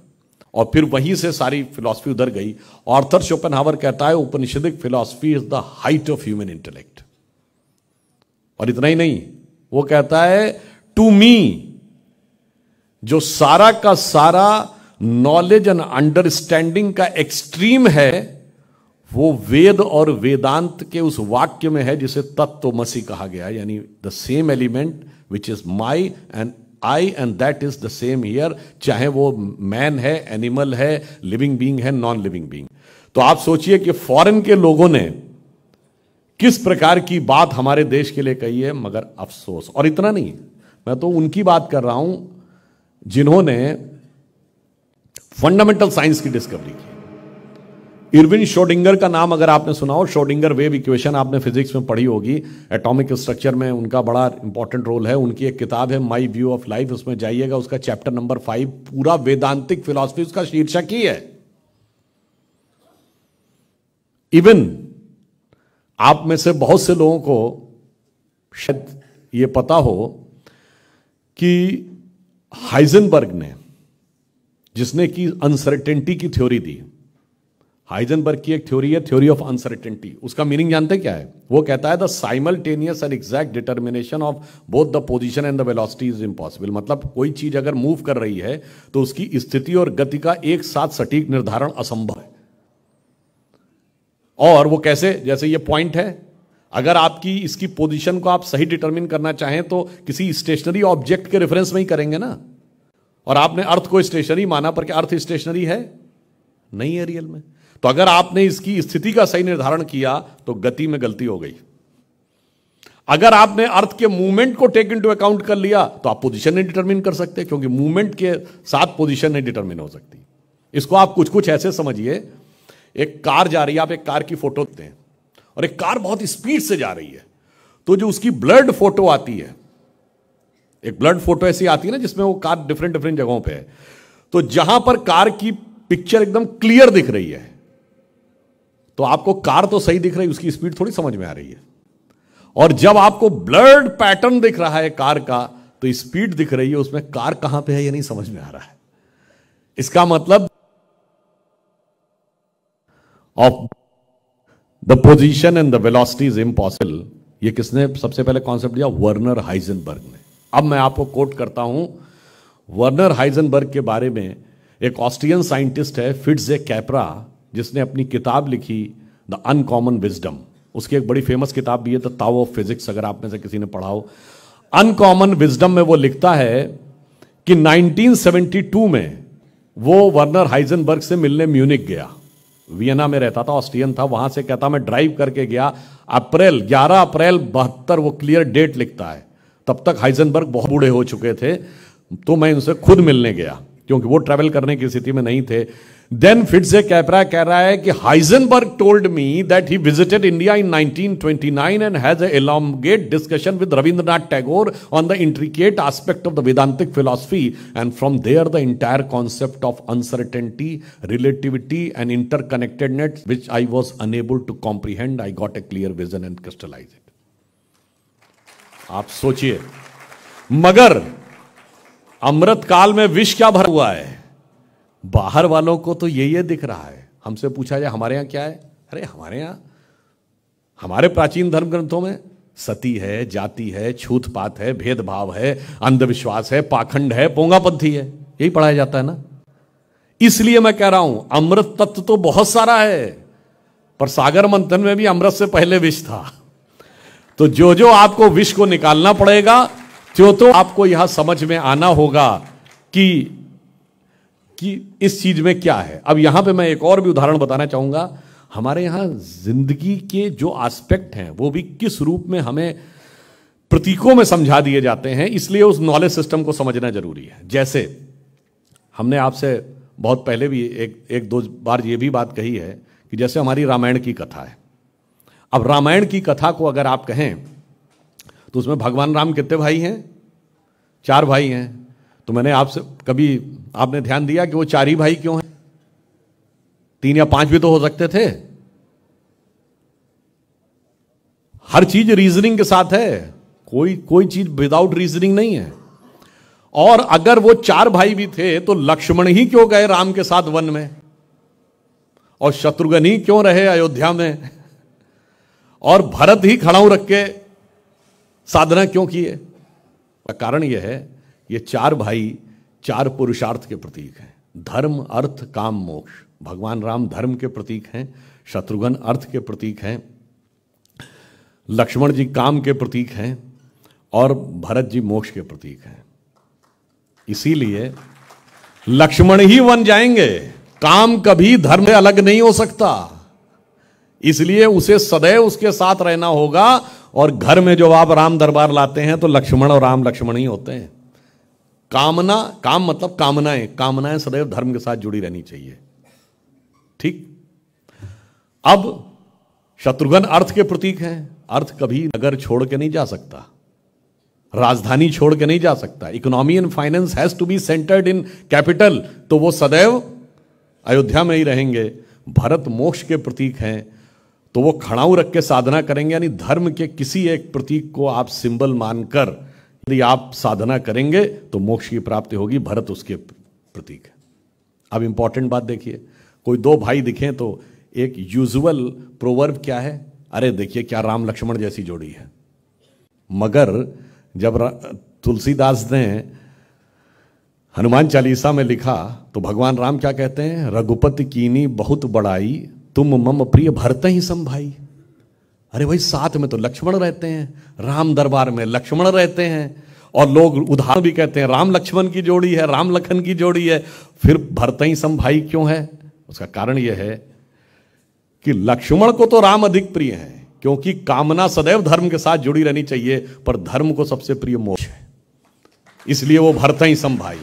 और फिर वहीं से सारी फिलॉसफी उधर गई। आर्थर शोपेनहावर कहता है Upanishadic philosophy is the height of human intellect. और इतना ही नहीं, वो कहता है टू मी जो सारा का सारा नॉलेज एंड अंडरस्टैंडिंग का एक्सट्रीम है वो वेद और वेदांत के उस वाक्य में है जिसे तत्वमसि कहा गया, यानी the same element which is my and I and that is the same here, चाहे वो मैन है, एनिमल है, लिविंग बीइंग है, नॉन लिविंग बीइंग। तो आप सोचिए कि फॉरेन के लोगों ने किस प्रकार की बात हमारे देश के लिए कही है, मगर अफसोस। और इतना नहीं, मैं तो उनकी बात कर रहा हूं जिन्होंने फंडामेंटल साइंस की डिस्कवरी की। इरविन श्रोडिंगर का नाम अगर आपने सुना हो, श्रोडिंगर वेव इक्वेशन आपने फिजिक्स में पढ़ी होगी, एटॉमिक स्ट्रक्चर में उनका बड़ा इंपॉर्टेंट रोल है। उनकी एक किताब है माई व्यू ऑफ लाइफ, उसमें जाइएगा, उसका चैप्टर नंबर 5 पूरा वेदांतिक फिलॉसफी उसका शीर्षक ही है। इवन आप में से बहुत से लोगों को शायद ये पता हो कि हाइजेनबर्ग ने, जिसने की अनसर्टेनिटी की थ्योरी दी, हाइजेनबर्ग की एक थ्योरी है थ्योरी ऑफ अनसर्टेनिटी। उसका मीनिंग जानते क्या है? वो कहता है the simultaneous and exact determination of both the position and the velocity is impossible. मतलब कोई चीज अगर मूव कर रही है तो उसकी स्थिति और गति का एक साथ सटीक निर्धारण असंभव है। और वो कैसे? जैसे ये पॉइंट है, अगर आपकी इसकी पोजीशन को आप सही डिटरमिन करना चाहें तो किसी स्टेशनरी ऑब्जेक्ट के रेफरेंस में ही करेंगे ना। और आपने अर्थ को स्टेशनरी माना, पर क्या अर्थ स्टेशनरी है? नहीं है रियल में। तो अगर आपने इसकी स्थिति का सही निर्धारण किया तो गति में गलती हो गई। अगर आपने अर्थ के मूवमेंट को टेक इनटू अकाउंट कर लिया तो आप पोजीशन नहीं डिटरमिन कर सकते, क्योंकि मूवमेंट के साथ पोजीशन नहीं डिटरमिन हो सकती। इसको आप कुछ कुछ ऐसे समझिए, एक कार जा रही है, आप एक कार की फोटो देखते हैं और एक कार बहुत स्पीड से जा रही है, तो जो उसकी ब्लर्ड फोटो आती है, एक ब्लर्ड फोटो ऐसी आती है ना जिसमें वो कार डिफरेंट डिफरेंट जगहों पे है, तो जहां पर कार की पिक्चर एकदम क्लियर दिख रही है तो आपको कार तो सही दिख रही है, उसकी स्पीड थोड़ी समझ में आ रही है। और जब आपको ब्लर्ड पैटर्न दिख रहा है कार का तो स्पीड दिख रही है, उसमें कार कहां पे है ये नहीं समझ में आ रहा है। इसका मतलब of the position and the velocity is impossible. ये किसने सबसे पहले कॉन्सेप्ट दिया? वर्नर हाइजेनबर्ग ने। अब मैं आपको कोट करता हूं वर्नर हाइजेनबर्ग के बारे में। एक ऑस्ट्रियन साइंटिस्ट है फिट्जे कैपरा, जिसने अपनी किताब लिखी द अनकॉमन विजडम। उसकी एक बड़ी फेमस किताब भी है द ताओ ऑफ फिजिक्स, अगर आप में से किसी ने पढ़ा हो। अनकॉमन विजडम में वो लिखता है कि 1972 में वो वर्नर हाइजेनबर्ग से मिलने म्यूनिक गया, वियना में रहता था, ऑस्ट्रियन था। वहां से कहता मैं ड्राइव करके गया, 11 अप्रैल 72 वो क्लियर डेट लिखता है। तब तक हाइजेनबर्ग बहुत बूढ़े हो चुके थे, तो मैं उनसे खुद मिलने गया क्योंकि वो ट्रैवल करने की स्थिति में नहीं थे। देन फिट्जे कैपरा कह रहा है कि Heisenberg told me that he visited India in 1929 and has a elongate discussion with Rabindranath Tagore on the intricate aspect of the Vedantic philosophy and from there the entire concept of uncertainty, relativity and interconnectedness which I was unable to comprehend, I got a clear vision and crystallize it. आप सोचिए, मगर अमृत काल में विष क्या भरा हुआ है? बाहर वालों को तो ये दिख रहा है। हमसे पूछा जाए हमारे यहां क्या है, अरे हमारे यहां, हमारे प्राचीन धर्म ग्रंथों में सती है, जाति है, छूतपात है, भेदभाव है, अंधविश्वास है, पाखंड है, पोंगापंथी है, यही पढ़ाया जाता है ना। इसलिए मैं कह रहा हूं अमृत तत्व तो बहुत सारा है, पर सागर मंथन में भी अमृत से पहले विष था। तो जो जो आपको विष को निकालना पड़ेगा, तो आपको यहां समझ में आना होगा कि इस चीज में क्या है। अब यहां पे मैं एक और भी उदाहरण बताना चाहूंगा। हमारे यहां जिंदगी के जो एस्पेक्ट हैं वो भी किस रूप में हमें प्रतीकों में समझा दिए जाते हैं, इसलिए उस नॉलेज सिस्टम को समझना जरूरी है। जैसे हमने आपसे बहुत पहले भी एक दो बार ये भी बात कही है कि जैसे हमारी रामायण की कथा है। अब रामायण की कथा को अगर आप कहें तो उसमें भगवान राम कितने भाई हैं? 4 भाई हैं। तो मैंने आपसे कभी आपने ध्यान दिया कि वो 4 ही भाई क्यों हैं? 3 या 5 भी तो हो सकते थे। हर चीज रीजनिंग के साथ है, कोई चीज विदाउट रीजनिंग नहीं है। और अगर वो 4 भाई भी थे तो लक्ष्मण ही क्यों गए राम के साथ वन में, और शत्रुघ्न ही क्यों रहे अयोध्या में, और भरत ही खड़ाऊ रख के साधना क्यों किए? कारण यह है, ये 4 भाई 4 पुरुषार्थ के प्रतीक हैं, धर्म, अर्थ, काम, मोक्ष। भगवान राम धर्म के प्रतीक हैं, शत्रुघ्न अर्थ के प्रतीक हैं, लक्ष्मण जी काम के प्रतीक हैं, और भरत जी मोक्ष के प्रतीक हैं। इसीलिए लक्ष्मण ही वन जाएंगे, काम कभी धर्म से अलग नहीं हो सकता। इसलिए उसे सदैव उसके साथ रहना होगा। और घर में जो आप राम दरबार लाते हैं तो लक्ष्मण और राम लक्ष्मण ही होते हैं। कामना, काम मतलब कामनाएं सदैव धर्म के साथ जुड़ी रहनी चाहिए। ठीक। अब शत्रुघ्न अर्थ के प्रतीक हैं। अर्थ कभी नगर छोड़ के नहीं जा सकता, राजधानी छोड़ के नहीं जा सकता। Economy and finance has to be centred in capital, तो वो सदैव अयोध्या में ही रहेंगे। भरत मोक्ष के प्रतीक हैं, तो वो खड़ाऊ रख के साधना करेंगे। यानी धर्म के किसी एक प्रतीक को आप सिंबल मानकर यदि आप साधना करेंगे तो मोक्ष की प्राप्ति होगी। भरत उसके प्रतीक है। अब इंपॉर्टेंट बात देखिए, कोई 2 भाई दिखें तो एक यूजुअल प्रोवर्ब क्या है? अरे देखिए क्या राम लक्ष्मण जैसी जोड़ी है। मगर जब तुलसीदास ने हनुमान चालीसा में लिखा तो भगवान राम क्या कहते हैं? रघुपति कीनी बहुत बड़ाई, तुम मम प्रिय भरत ही सम भाई। अरे भाई साथ में तो लक्ष्मण रहते हैं, राम दरबार में लक्ष्मण रहते हैं। और लोग उदाहरण भी कहते हैं राम लक्ष्मण की जोड़ी है, राम लखन की जोड़ी है, फिर भरत ही सम भाई क्यों है? उसका कारण यह है कि लक्ष्मण को तो राम अधिक प्रिय है, क्योंकि कामना सदैव धर्म के साथ जुड़ी रहनी चाहिए, पर धर्म को सबसे प्रिय मोक्ष है, इसलिए वो भरत ही सम भाई।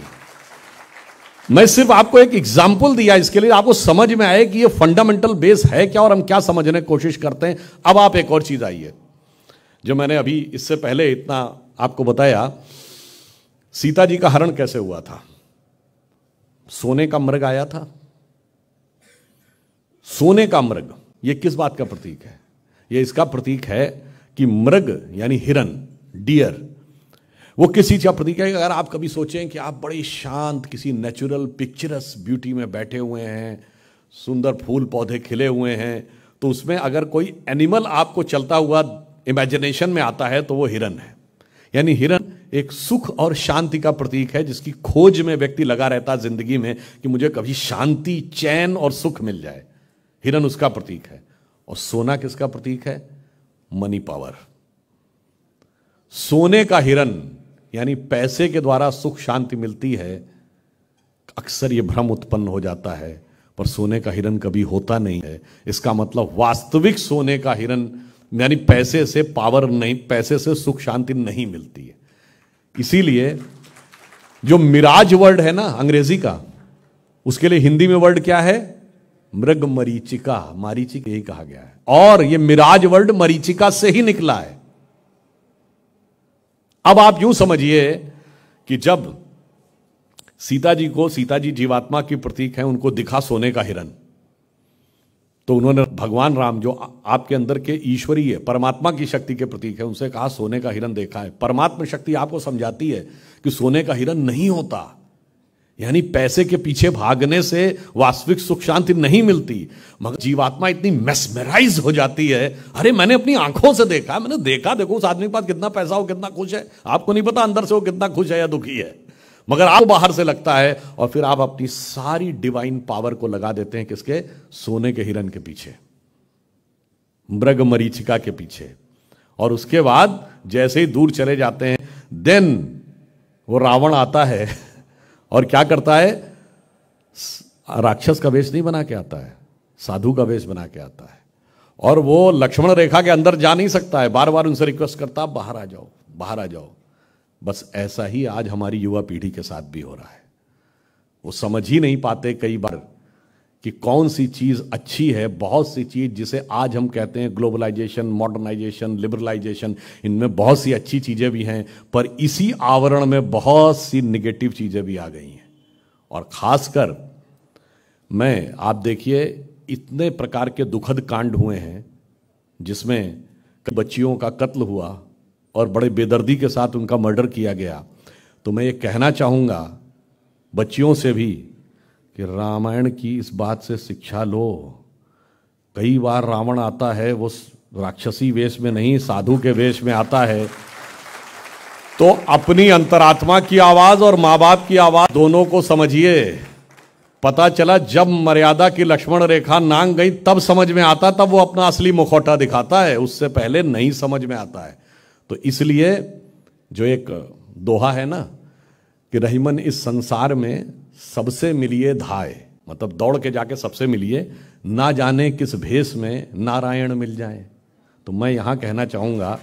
मैं सिर्फ आपको एक एग्जाम्पल दिया इसके लिए आपको समझ में आए कि ये फंडामेंटल बेस है क्या और हम क्या समझने की कोशिश करते हैं। अब आप एक और चीज आइए, जो मैंने अभी इससे पहले इतना आपको बताया, सीता जी का हरण कैसे हुआ था? सोने का मृग आया था। सोने का मृग, ये किस बात का प्रतीक है? ये इसका प्रतीक है कि मृग यानी हिरन, डियर, वो किस चीज का प्रतीक है? अगर आप कभी सोचें कि आप बड़ी शांत किसी नेचुरल पिक्चरस ब्यूटी में बैठे हुए हैं, सुंदर फूल पौधे खिले हुए हैं, तो उसमें अगर कोई एनिमल आपको चलता हुआ इमेजिनेशन में आता है तो वो हिरन है। यानी हिरन एक सुख और शांति का प्रतीक है, जिसकी खोज में व्यक्ति लगा रहता है जिंदगी में कि मुझे कभी शांति, चैन और सुख मिल जाए। हिरन उसका प्रतीक है। और सोना किसका प्रतीक है? Money power. सोने का हिरन यानी पैसे के द्वारा सुख शांति मिलती है, अक्सर यह भ्रम उत्पन्न हो जाता है, पर सोने का हिरन कभी होता नहीं है। इसका मतलब वास्तविक सोने का हिरन यानी पैसे से पावर नहीं, पैसे से सुख शांति नहीं मिलती है। इसीलिए जो मिराज वर्ड है ना अंग्रेजी का, उसके लिए हिंदी में वर्ड क्या है? मृग मरीचिका। मारीचिका यही कहा गया है, और यह मिराज वर्ड मरीचिका से ही निकला है। अब आप यूं समझिए कि जब सीता जी जीवात्मा की प्रतीक है, उनको दिखा सोने का हिरन, तो उन्होंने भगवान राम जो आपके अंदर के ईश्वरीय परमात्मा की शक्ति के प्रतीक है, उनसे कहा सोने का हिरन देखा है। परमात्मा शक्ति आपको समझाती है कि सोने का हिरन नहीं होता, यानी पैसे के पीछे भागने से वास्तविक सुख शांति नहीं मिलती। मगर जीवात्मा इतनी मेस्मराइज हो जाती है, अरे मैंने अपनी आंखों से देखा, मैंने देखा, देखो उस आदमी के पास कितना पैसा हो, कितना खुश है। आपको नहीं पता अंदर से वो कितना खुश है या दुखी है, मगर आपको बाहर से लगता है। और फिर आप अपनी सारी डिवाइन पावर को लगा देते हैं किसके? सोने के हिरन के पीछे, मृग मरीचिका के पीछे। और उसके बाद जैसे ही दूर चले जाते हैं, देन वो रावण आता है और क्या करता है? राक्षस का वेश नहीं बना के आता है, साधु का वेश बना के आता है। और वो लक्ष्मण रेखा के अंदर जा नहीं सकता है, बार बार उनसे रिक्वेस्ट करता है बाहर आ जाओ, बाहर आ जाओ। बस ऐसा ही आज हमारी युवा पीढ़ी के साथ भी हो रहा है। वो समझ ही नहीं पाते कई बार कि कौन सी चीज अच्छी है। बहुत सी चीज जिसे आज हम कहते हैं ग्लोबलाइजेशन, मॉडर्नाइजेशन, लिबरलाइजेशन, इनमें बहुत सी अच्छी चीजें भी हैं, पर इसी आवरण में बहुत सी निगेटिव चीजें भी आ गई हैं। और खासकर आप देखिए, इतने प्रकार के दुखद कांड हुए हैं जिसमें बच्चियों का कत्ल हुआ और बड़े बेदर्दी के साथ उनका मर्डर किया गया। तो मैं ये कहना चाहूँगा बच्चियों से भी कि रामायण की इस बात से शिक्षा लो। कई बार रावण आता है, वो राक्षसी वेश में नहीं, साधु के वेश में आता है, तो अपनी अंतरात्मा की आवाज़ और माँ बाप की आवाज़ दोनों को समझिए। पता चला जब मर्यादा की लक्ष्मण रेखा नांग गई तब समझ में आता, तब वो अपना असली मुखौटा दिखाता है, उससे पहले नहीं समझ में आता है। तो इसलिए जो एक दोहा है ना कि रहीमन इस संसार में सबसे मिलिए धाय, मतलब दौड़ के जाके सबसे मिलिए, ना जाने किस भेष में नारायण मिल जाए। तो मैं यहां कहना चाहूंगा,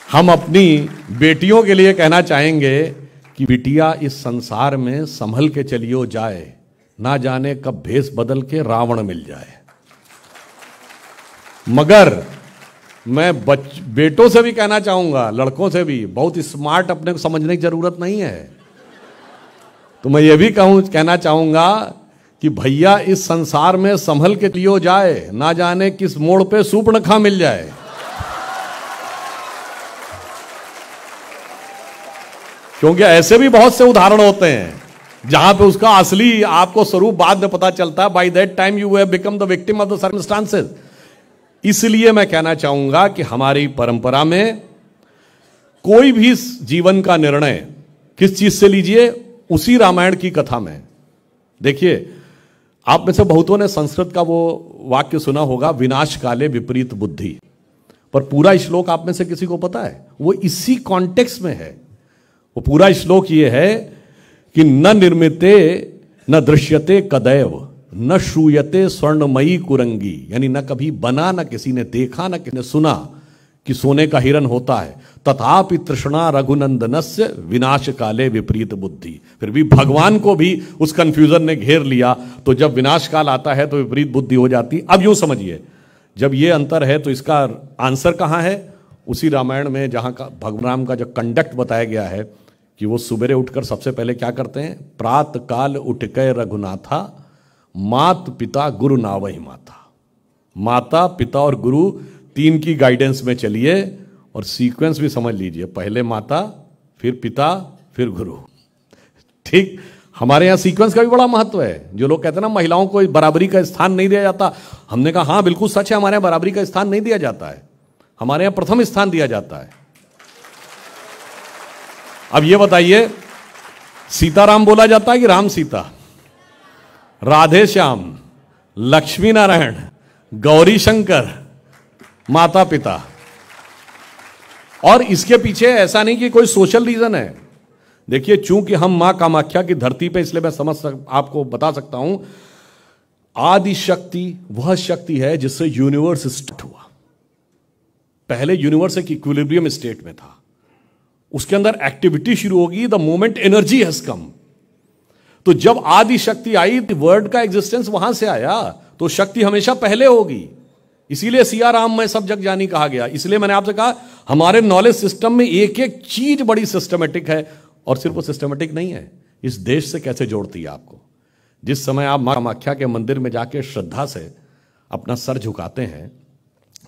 हम अपनी बेटियों के लिए कहना चाहेंगे कि बिटिया इस संसार में संभल के चलियो जाए, ना जाने कब भेष बदल के रावण मिल जाए। मगर मैं बेटों से भी कहना चाहूंगा, लड़कों से भी, बहुत स्मार्ट अपने को समझने की जरूरत नहीं है। तो मैं ये भी कहना चाहूंगा कि भैया इस संसार में संभल के लियो जाए, ना जाने किस मोड़ पे सूर्पणखा मिल जाए। क्योंकि ऐसे भी बहुत से उदाहरण होते हैं जहां पे उसका असली आपको स्वरूप बाद में पता चलता है। By that time you have become the victim of the circumstances. इसलिए मैं कहना चाहूंगा कि हमारी परंपरा में कोई भी जीवन का निर्णय किस चीज से लीजिए, उसी रामायण की कथा में देखिए। आप में से बहुतों ने संस्कृत का वो वाक्य सुना होगा, विनाश काले विपरीत बुद्धि, पर पूरा श्लोक आप में से किसी को पता है? वो इसी कॉन्टेक्स्ट में है। वो पूरा श्लोक ये है कि न निर्मिते न दृश्यते कदैव न श्रूयते स्वर्णमयी कुरंगी, यानी न कभी बना, न किसी ने देखा, न किसी ने सुना कि सोने का हिरन होता है। तथापि तृष्णा रघुनंदनस्य विनाश काले विपरीत बुद्धि। फिर भी भगवान को भी उस कंफ्यूजन ने घेर लिया, तो जब विनाश काल आता है तो विपरीत बुद्धि हो जाती। अब यूं समझिए, जब ये अंतर है तो इसका आंसर कहां है? उसी रामायण में जहां का भगवान राम का जो कंडक्ट बताया गया है कि वो सुबह उठकर सबसे पहले क्या करते हैं? प्रात काल उठ के रघुनाथा मात पिता गुरु नावहि माता। माता, पिता और गुरु तीन की गाइडेंस में चलिए, और सीक्वेंस भी समझ लीजिए, पहले माता, फिर पिता, फिर गुरु। ठीक, हमारे यहां सीक्वेंस का भी बड़ा महत्व है। जो लोग कहते हैं ना महिलाओं को बराबरी का स्थान नहीं दिया जाता, हमने कहा हां बिल्कुल सच है, हमारे यहां बराबरी का स्थान नहीं दिया जाता है, हमारे यहां प्रथम स्थान दिया जाता है। अब ये बताइए, सीताराम बोला जाता है कि राम सीता? राधे श्याम, लक्ष्मी नारायण, गौरी शंकर, माता पिता। और इसके पीछे ऐसा नहीं कि कोई सोशल रीजन है। देखिए, चूंकि हम मां कामाख्या की धरती पे, इसलिए मैं आपको बता सकता हूं, आदि शक्ति वह शक्ति है जिससे यूनिवर्स स्टार्ट हुआ। पहले यूनिवर्स एक इक्विलिब्रियम स्टेट में था, उसके अंदर एक्टिविटी शुरू होगी the moment energy has come. तो जब आदि शक्ति आई, वर्ड का एग्जिस्टेंस वहां से आया, तो शक्ति हमेशा पहले होगी। इसीलिए सिया राम में सब जग जानी कहा गया। इसलिए मैंने आपसे कहा, हमारे नॉलेज सिस्टम में एक एक चीज बड़ी सिस्टमेटिक है। और सिर्फ वो सिस्टमेटिक नहीं है, इस देश से कैसे जोड़ती है आपको। जिस समय आप मां कामाख्या के मंदिर में जाके श्रद्धा से अपना सर झुकाते हैं,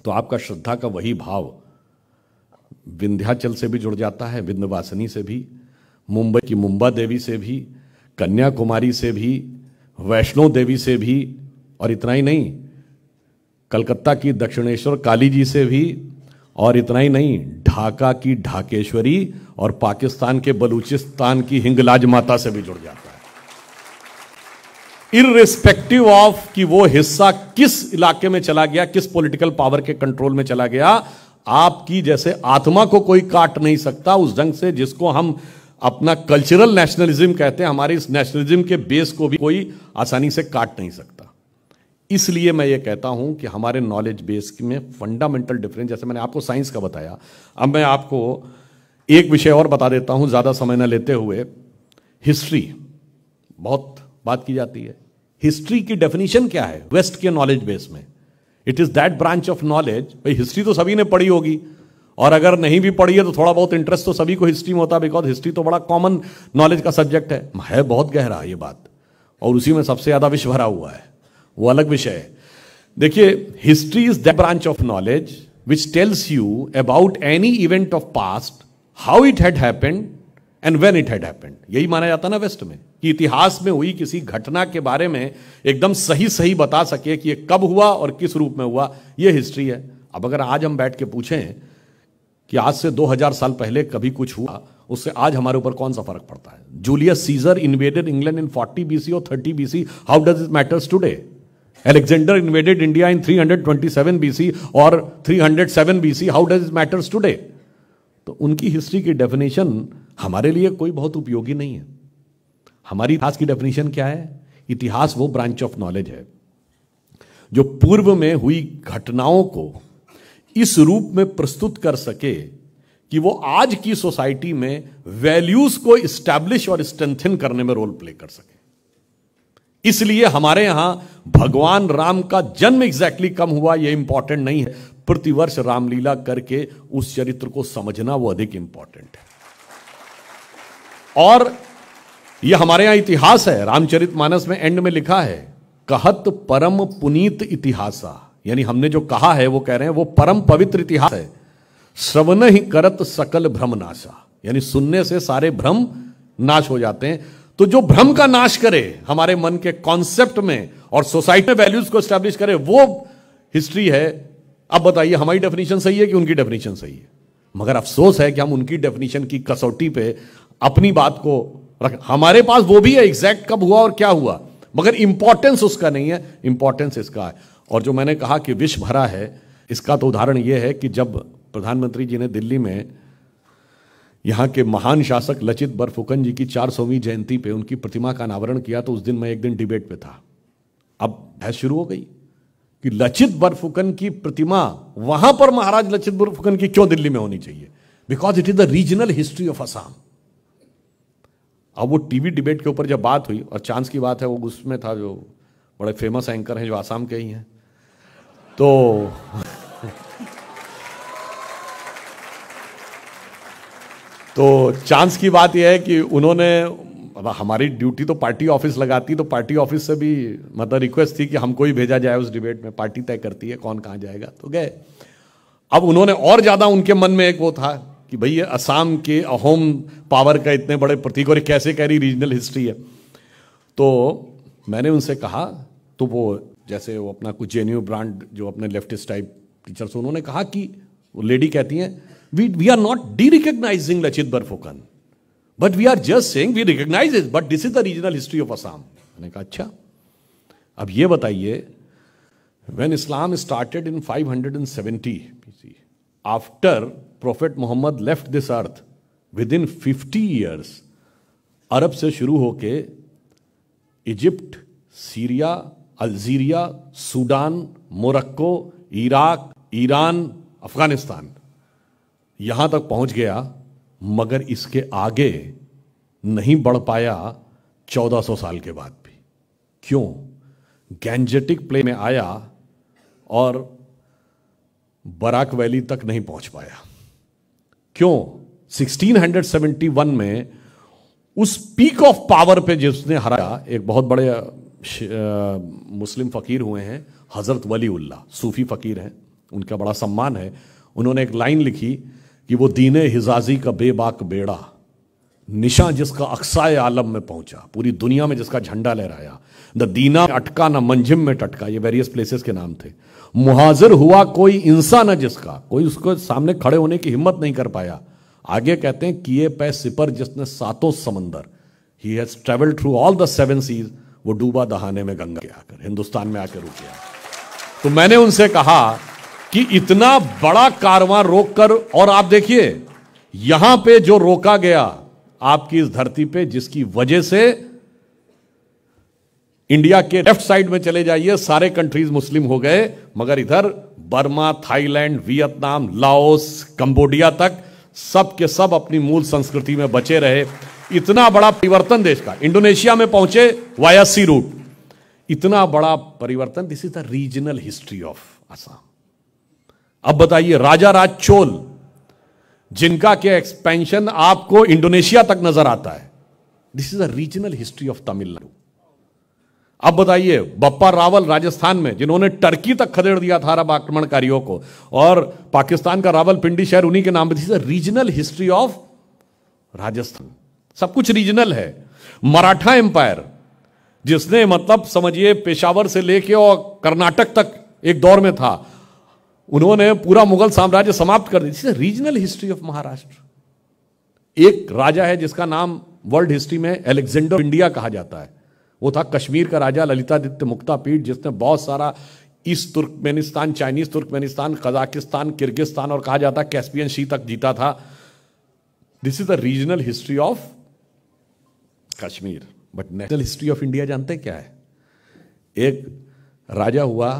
तो आपका श्रद्धा का वही भाव विंध्याचल से भी जुड़ जाता है, विंध्यवासिनी से भी, मुंबई की मुंबा देवी से भी, कन्याकुमारी से भी, वैष्णो देवी से भी, और इतना ही नहीं, कलकत्ता की दक्षिणेश्वर काली जी से भी, और इतना ही नहीं, ढाका की ढाकेश्वरी और पाकिस्तान के बलूचिस्तान की हिंगलाज माता से भी जुड़ जाता है। इररिस्पेक्टिव ऑफ कि वो हिस्सा किस इलाके में चला गया, किस पॉलिटिकल पावर के कंट्रोल में चला गया, आपकी जैसे आत्मा को कोई काट नहीं सकता उस ढंग से जिसको हम अपना कल्चरल नेशनलिज्म कहते हैं। हमारे इस नेशनलिज्म के बेस को भी कोई आसानी से काट नहीं सकता। इसलिए मैं ये कहता हूं कि हमारे नॉलेज बेस में फंडामेंटल डिफरेंस, जैसे मैंने आपको साइंस का बताया, अब मैं आपको एक विषय और बता देता हूं ज्यादा समय न लेते हुए। हिस्ट्री बहुत बात की जाती है। हिस्ट्री की डेफिनेशन क्या है वेस्ट के नॉलेज बेस में? It is that branch of knowledge, भाई हिस्ट्री तो सभी ने पढ़ी होगी, और अगर नहीं भी पढ़ी है तो थोड़ा बहुत इंटरेस्ट तो सभी को हिस्ट्री में होता है, बिकॉज हिस्ट्री तो बड़ा कॉमन नॉलेज का सब्जेक्ट है बहुत गहरा ये बात, और उसी में सबसे ज्यादा विश्व भरा हुआ है, वो अलग विषय है। देखिए, history is that branch of knowledge which tells you about any event of past, how it had happened and when it had happened. यही माना जाता ना वेस्ट में, कि इतिहास में हुई किसी घटना के बारे में एकदम सही सही बता सके कि ये कब हुआ और किस रूप में हुआ, ये हिस्ट्री है। अब अगर आज हम बैठ के पूछें कि आज से 2000 साल पहले कभी कुछ हुआ, उससे आज हमारे ऊपर कौन सा फर्क पड़ता है? Julius Caesar invaded England in 40 BC और 30 BC, how does it matters today? Alexander invaded India in 327 BC और 307 BC, how does it matters today? तो उनकी हिस्ट्री की डेफिनेशन हमारे लिए कोई बहुत उपयोगी नहीं है। हमारी इतिहास की डेफिनेशन क्या है? इतिहास वो ब्रांच ऑफ नॉलेज है जो पूर्व में हुई घटनाओं को इस रूप में प्रस्तुत कर सके कि वो आज की सोसाइटी में वैल्यूज को इस्टेब्लिश और स्ट्रेंथन करने में रोल प्ले कर सके। इसलिए हमारे यहां भगवान राम का जन्म एग्जैक्टली कब हुआ यह इंपॉर्टेंट नहीं है, प्रतिवर्ष रामलीला करके उस चरित्र को समझना वो अधिक इंपॉर्टेंट है। और यह हमारे यहां इतिहास है। रामचरितमानस में एंड में लिखा है, कहत परम पुनीत इतिहासा, यानी हमने जो कहा है वो कह रहे हैं वो परम पवित्र इतिहास है। श्रवण ही करत सकल भ्रम नाशा, यानी सुनने से सारे भ्रम नाश हो जाते हैं। तो जो भ्रम का नाश करे हमारे मन के कॉन्सेप्ट में और सोसाइटी में वैल्यूज को एस्टैब्लिश करे, वो हिस्ट्री है। अब बताइए, हमारी डेफिनेशन सही है कि उनकी डेफिनेशन सही है? मगर अफसोस है कि हम उनकी डेफिनेशन की कसौटी पे अपनी बात को रख, हमारे पास वो भी है एग्जैक्ट कब हुआ और क्या हुआ, मगर इंपॉर्टेंस उसका नहीं है, इंपॉर्टेंस इसका है। और जो मैंने कहा कि विश्व भरा है, इसका तो उदाहरण यह है कि जब प्रधानमंत्री जी ने दिल्ली में यहां के महान शासक लचित बरफुकन जी की 400वीं जयंती पे उनकी प्रतिमा का अनावरण किया, तो उस दिन मैं एक दिन डिबेट पे था। अब बहस शुरू हो गई कि लचित बरफुकन की प्रतिमा वहां पर महाराज लचित बरफुकन की क्यों दिल्ली में होनी चाहिए, because it is the regional history of Assam. अब वो टीवी डिबेट के ऊपर जब बात हुई, और चांस की बात है वो उसमें था जो बड़े फेमस एंकर हैं जो आसाम के ही हैं, तो चांस की बात यह है कि उन्होंने, हमारी ड्यूटी तो पार्टी ऑफिस लगाती, तो पार्टी ऑफिस से भी मतलब रिक्वेस्ट थी कि हमको ही भेजा जाए उस डिबेट में, पार्टी तय करती है कौन कहां जाएगा, तो गए। अब उन्होंने और ज्यादा, उनके मन में एक वो था कि भाई ये असम के अहोम पावर का इतने बड़े प्रतीक और कैसे कह रही रीजनल हिस्ट्री है। तो मैंने उनसे कहा, तो वो जैसे वो अपना कुछ जेन्यू ब्रांड जो अपने लेफ्टिस्ट टाइप टीचर्स, उन्होंने कहा कि वो लेडी कहती हैं, we are not de-recognizing Lachit Barphukan, but we are just saying we recognize it, but this is the regional history of Assam. मैंने कहा अच्छा, अब ये बताइए When Islam started in 570 BC, after Prophet Muhammad left this earth, within 50 years, अरब से शुरू होके Egypt, Syria, Algeria, Sudan, Morocco, Iraq, Iran, Afghanistan यहां तक पहुंच गया, मगर इसके आगे नहीं बढ़ पाया 1400 साल के बाद भी। क्यों? गैंजेटिक प्ले में आया और बराक वैली तक नहीं पहुंच पाया। क्यों? 1671 में उस पीक ऑफ पावर पे जिसने हराया, एक बहुत बड़े मुस्लिम फकीर हुए हैं हजरत वलीउल्लाह, सूफी फकीर हैं, उनका बड़ा सम्मान है। उन्होंने एक लाइन लिखी कि वो दीने हिजाजी का बेबाक बेड़ा, निशा जिसका अक्साए आलम में पहुंचा, पूरी दुनिया में जिसका झंडा लहराया, द दीना अटका ना मंजिम में टटका, ये वेरियस प्लेसेस के नाम थे। मुहाजिर हुआ कोई इंसान न जिसका, कोई उसको सामने खड़े होने की हिम्मत नहीं कर पाया। आगे कहते हैं किए पै सिपर जिसने सातों समंदर, he has travelled through all the 7 seas, वो डूबा दहाने में गंगा के आकर हिंदुस्तान में आकर रुक गया। तो मैंने उनसे कहा कि इतना बड़ा कारवां रोककर, और आप देखिए यहां पे जो रोका गया आपकी इस धरती पे, जिसकी वजह से इंडिया के लेफ्ट साइड में चले जाइए सारे कंट्रीज मुस्लिम हो गए, मगर इधर Burma, Thailand, Vietnam, Laos, Cambodia तक सब के सब अपनी मूल संस्कृति में बचे रहे। इतना बड़ा परिवर्तन देश का, इंडोनेशिया में पहुंचे वाया सी रूट, इतना बड़ा परिवर्तन। This is the regional history of Assam. अब बताइए, राजा राज चोल जिनका के एक्सपेंशन आपको इंडोनेशिया तक नजर आता है, this is the regional history of Tamil Nadu. अब बताइए, बप्पा रावल राजस्थान में, जिन्होंने टर्की तक खदेड़ दिया था अरब आक्रमणकारियों को, और पाकिस्तान का रावलपिंडी शहर उन्हीं के नाम पर। This is the regional history of Rajasthan. सब कुछ रीजनल है। मराठा एम्पायर, जिसने मतलब समझिए पेशावर से लेके और कर्नाटक तक एक दौर में था, उन्होंने पूरा मुगल साम्राज्य समाप्त कर दिया। Regional history of Maharashtra. एक राजा है जिसका नाम वर्ल्ड हिस्ट्री में अलेक्जेंडर इंडिया कहा जाता है, वो था कश्मीर का राजा ललितादित्य मुक्तापीठ, जिसने बहुत सारा east Turkmenistan, Chinese Turkmenistan, Kazakhstan, Kyrgyzstan और कहा जाता है कैस्पियन सी तक जीता था। This is the regional history of Kashmir. But national history of India जानते क्या है? एक राजा हुआ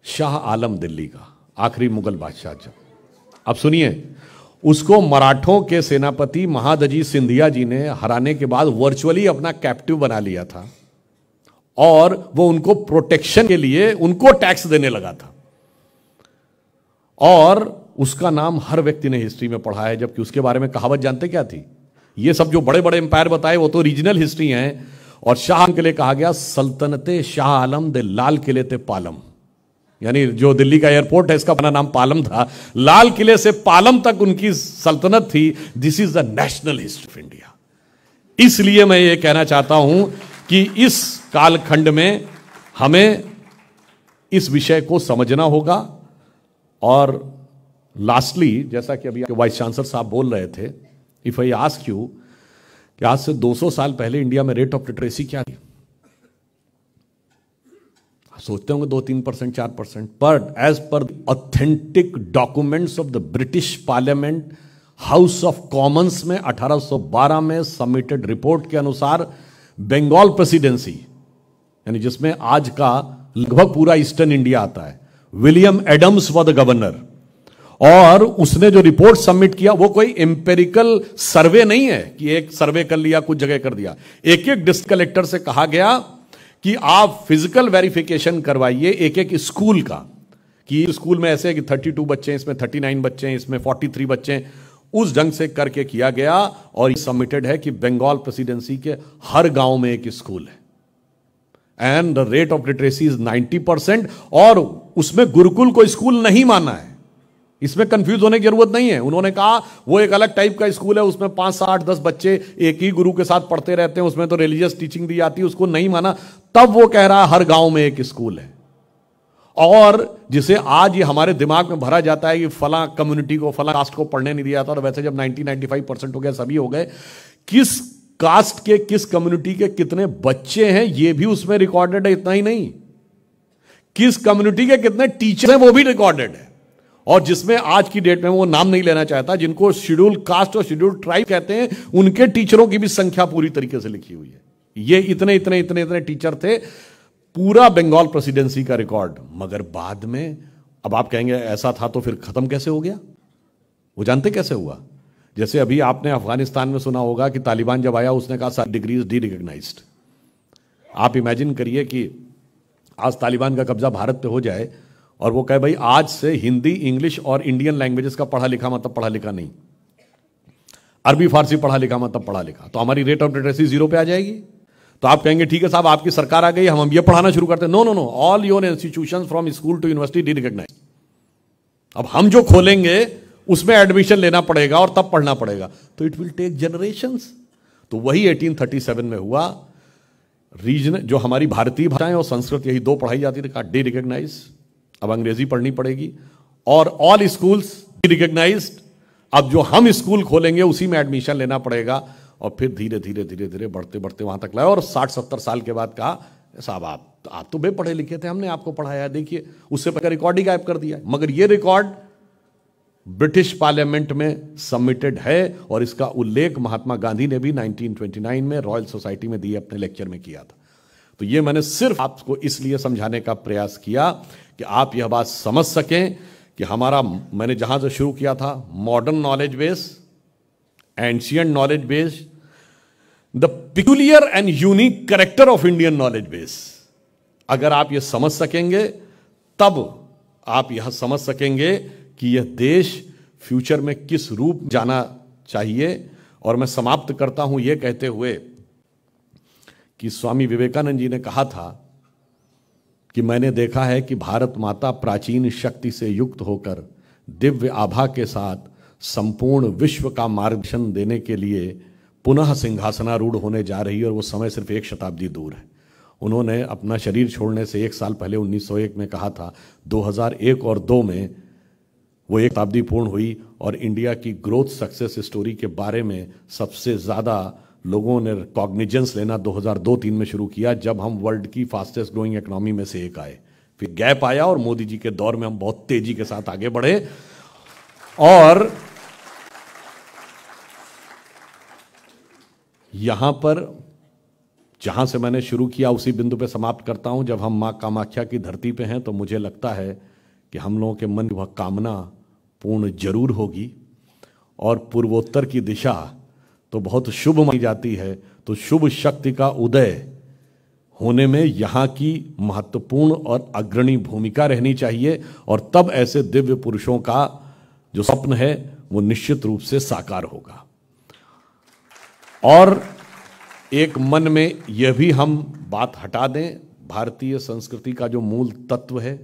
शाह आलम दिल्ली का, आखिरी मुगल बादशाह। जब अब सुनिए, उसको मराठों के सेनापति महादजी सिंधिया जी ने हराने के बाद वर्चुअली अपना कैप्टिव बना लिया था, और वो उनको प्रोटेक्शन के लिए उनको टैक्स देने लगा था। और उसका नाम हर व्यक्ति ने हिस्ट्री में पढ़ा है, जबकि उसके बारे में कहावत जानते क्या थी? ये सब जो बड़े बड़े एम्पायर बताए वो तो रीजनल हिस्ट्री हैं। और शाह के लिए कहा गया सल्तनते शाह आलम दे लाल किले ते पालम, यानी जो दिल्ली का एयरपोर्ट है इसका अपना नाम पालम था, लाल किले से पालम तक उनकी सल्तनत थी। This is the national history of India. इसलिए मैं ये कहना चाहता हूं कि इस कालखंड में हमें इस विषय को समझना होगा। और लास्टली, जैसा कि अभी वाइस चांसलर साहब बोल रहे थे, इफ आई आस्क यू कि आज से 200 साल पहले इंडिया में रेट ऑफ लिटरेसी क्या थी? सोचते होंगे 2-3%, 4%, but as per authentic documents of the British parliament, House of Commons में 1812 में सबमिटेड रिपोर्ट के अनुसार, बंगाल प्रेसिडेंसी, यानी जिसमें आज का लगभग पूरा ईस्टर्न इंडिया आता है, William Adams was the governor, और उसने जो रिपोर्ट सबमिट किया वो कोई एम्पेरिकल सर्वे नहीं है कि एक सर्वे कर लिया, कुछ जगह कर दिया। एक एक डिस्ट्रिक्ट कलेक्टर से कहा गया कि आप फिजिकल वेरिफिकेशन करवाइए एक एक स्कूल का, कि स्कूल में ऐसे है कि 32 बच्चे हैं, इसमें 39 बच्चे हैं, इसमें 43 बच्चे हैं, उस ढंग से करके किया गया। और ये सबमिटेड है कि बंगाल प्रेसिडेंसी के हर गांव में एक स्कूल है, and the rate of literacy is 90%। और उसमें गुरुकुल को स्कूल नहीं माना है, इसमें कंफ्यूज होने की जरूरत नहीं है। उन्होंने कहा वो एक अलग टाइप का स्कूल है, उसमें 5, 7, 10 बच्चे एक ही गुरु के साथ पढ़ते रहते हैं, उसमें तो रिलीजियस टीचिंग दी जाती है, उसको नहीं माना। तब वो कह रहा है हर गांव में एक स्कूल है। और जिसे आज ये हमारे दिमाग में भरा जाता है कि फला कम्युनिटी को, फला कास्ट को पढ़ने नहीं दिया जाता, तो वैसे जब 90-95% हो गया, सभी हो गए, किस कास्ट के, किस कम्युनिटी के कितने बच्चे हैं ये भी उसमें रिकॉर्डेड है। इतना ही नहीं, किस कम्युनिटी के कितने टीचर हैं वो भी रिकॉर्डेड है। और जिसमें आज की डेट में वो नाम नहीं लेना चाहता, जिनको शेड्यूल कास्ट और शेड्यूल ट्राइब कहते हैं, उनके टीचरों की भी संख्या पूरी तरीके से लिखी हुई है। ये इतने इतने इतने इतने टीचर थे, पूरा बंगाल प्रेसिडेंसी का रिकॉर्ड। मगर बाद में, अब आप कहेंगे ऐसा था तो फिर खत्म कैसे हो गया? वो जानते कैसे हुआ? जैसे अभी आपने अफगानिस्तान में सुना होगा कि तालिबान जब आया उसने कहा सारी डिग्रीज डी रिकॉग्नाइज्ड। आप इमेजिन करिए कि आज तालिबान का कब्जा भारत पे हो जाए और वो कहे भाई आज से हिंदी, इंग्लिश और इंडियन लैंग्वेजेस का पढ़ा लिखा मतलब पढ़ा लिखा नहीं, अरबी फारसी पढ़ा लिखा मतलब पढ़ा लिखा, तो हमारी रेट ऑफ लिटरेसी 0 पे आ जाएगी। तो आप कहेंगे ठीक है साहब, आपकी सरकार आ गई, हम ये पढ़ाना शुरू करते हैं। No no no, all your institutions from school to university derecognised. अब हम जो खोलेंगे उसमें एडमिशन लेना पड़ेगा और तब पढ़ना पड़ेगा, तो इट विल टेक जनरेशंस। तो वही 1837 में हुआ। रीजन जो हमारी भारतीय भाषाएं और संस्कृत, यही 2 पढ़ाई जाती थी, डी रिकॉग्नाइज। अब अंग्रेजी पढ़नी पड़ेगी और ऑल स्कूल्स डी रिकॉग्नाइज्ड। अब जो हम स्कूल खोलेंगे उसी में एडमिशन लेना पड़ेगा। और फिर धीरे धीरे धीरे धीरे बढ़ते बढ़ते वहां तक लाए और 60-70 साल के बाद कहा साहब आप तो बेपढ़े लिखे थे, हमने आपको पढ़ाया, देखिए। उससे पहले रिकॉर्ड ही गायब कर दिया। मगर ये रिकॉर्ड ब्रिटिश पार्लियामेंट में सबमिटेड है और इसका उल्लेख महात्मा गांधी ने भी 1929 में रॉयल सोसाइटी में दिए, अपने लेक्चर में किया था। तो ये मैंने सिर्फ आपको इसलिए समझाने का प्रयास किया कि आप यह बात समझ सकें कि हमारा, मैंने जहां से शुरू किया था, modern knowledge base, ancient knowledge base, the peculiar and unique character of Indian knowledge base. अगर आप यह समझ सकेंगे तब आप यह समझ सकेंगे कि यह देश फ्यूचर में किस रूप जाना चाहिए। और मैं समाप्त करता हूं यह कहते हुए कि स्वामी विवेकानंद जी ने कहा था कि मैंने देखा है कि भारत माता प्राचीन शक्ति से युक्त होकर दिव्य आभा के साथ संपूर्ण विश्व का मार्गदर्शन देने के लिए पुनः सिंहासनारूढ़ होने जा रही है और वो समय सिर्फ 1 शताब्दी दूर है। उन्होंने अपना शरीर छोड़ने से 1 साल पहले 1901 में कहा था। 2001 और 2 में वो 1 शताब्दी पूर्ण हुई और इंडिया की ग्रोथ सक्सेस स्टोरी के बारे में सबसे ज़्यादा लोगों ने कॉग्निजेंस लेना 2002-3 में शुरू किया, जब हम वर्ल्ड की फास्टेस्ट ग्रोइंग इकोनॉमी में से एक आए। फिर गैप आया और मोदी जी के दौर में हम बहुत तेजी के साथ आगे बढ़े। और यहां पर जहां से मैंने शुरू किया उसी बिंदु पे समाप्त करता हूं। जब हम मां कामाख्या की धरती पे हैं तो मुझे लगता है कि हम लोगों के मन की वह कामना पूर्ण जरूर होगी। और पूर्वोत्तर की दिशा तो बहुत शुभ मानी जाती है, तो शुभ शक्ति का उदय होने में यहाँ की महत्वपूर्ण और अग्रणी भूमिका रहनी चाहिए। और तब ऐसे दिव्य पुरुषों का जो स्वप्न है वो निश्चित रूप से साकार होगा। और एक मन में यह भी हम बात हटा दें, भारतीय संस्कृति का जो मूल तत्व है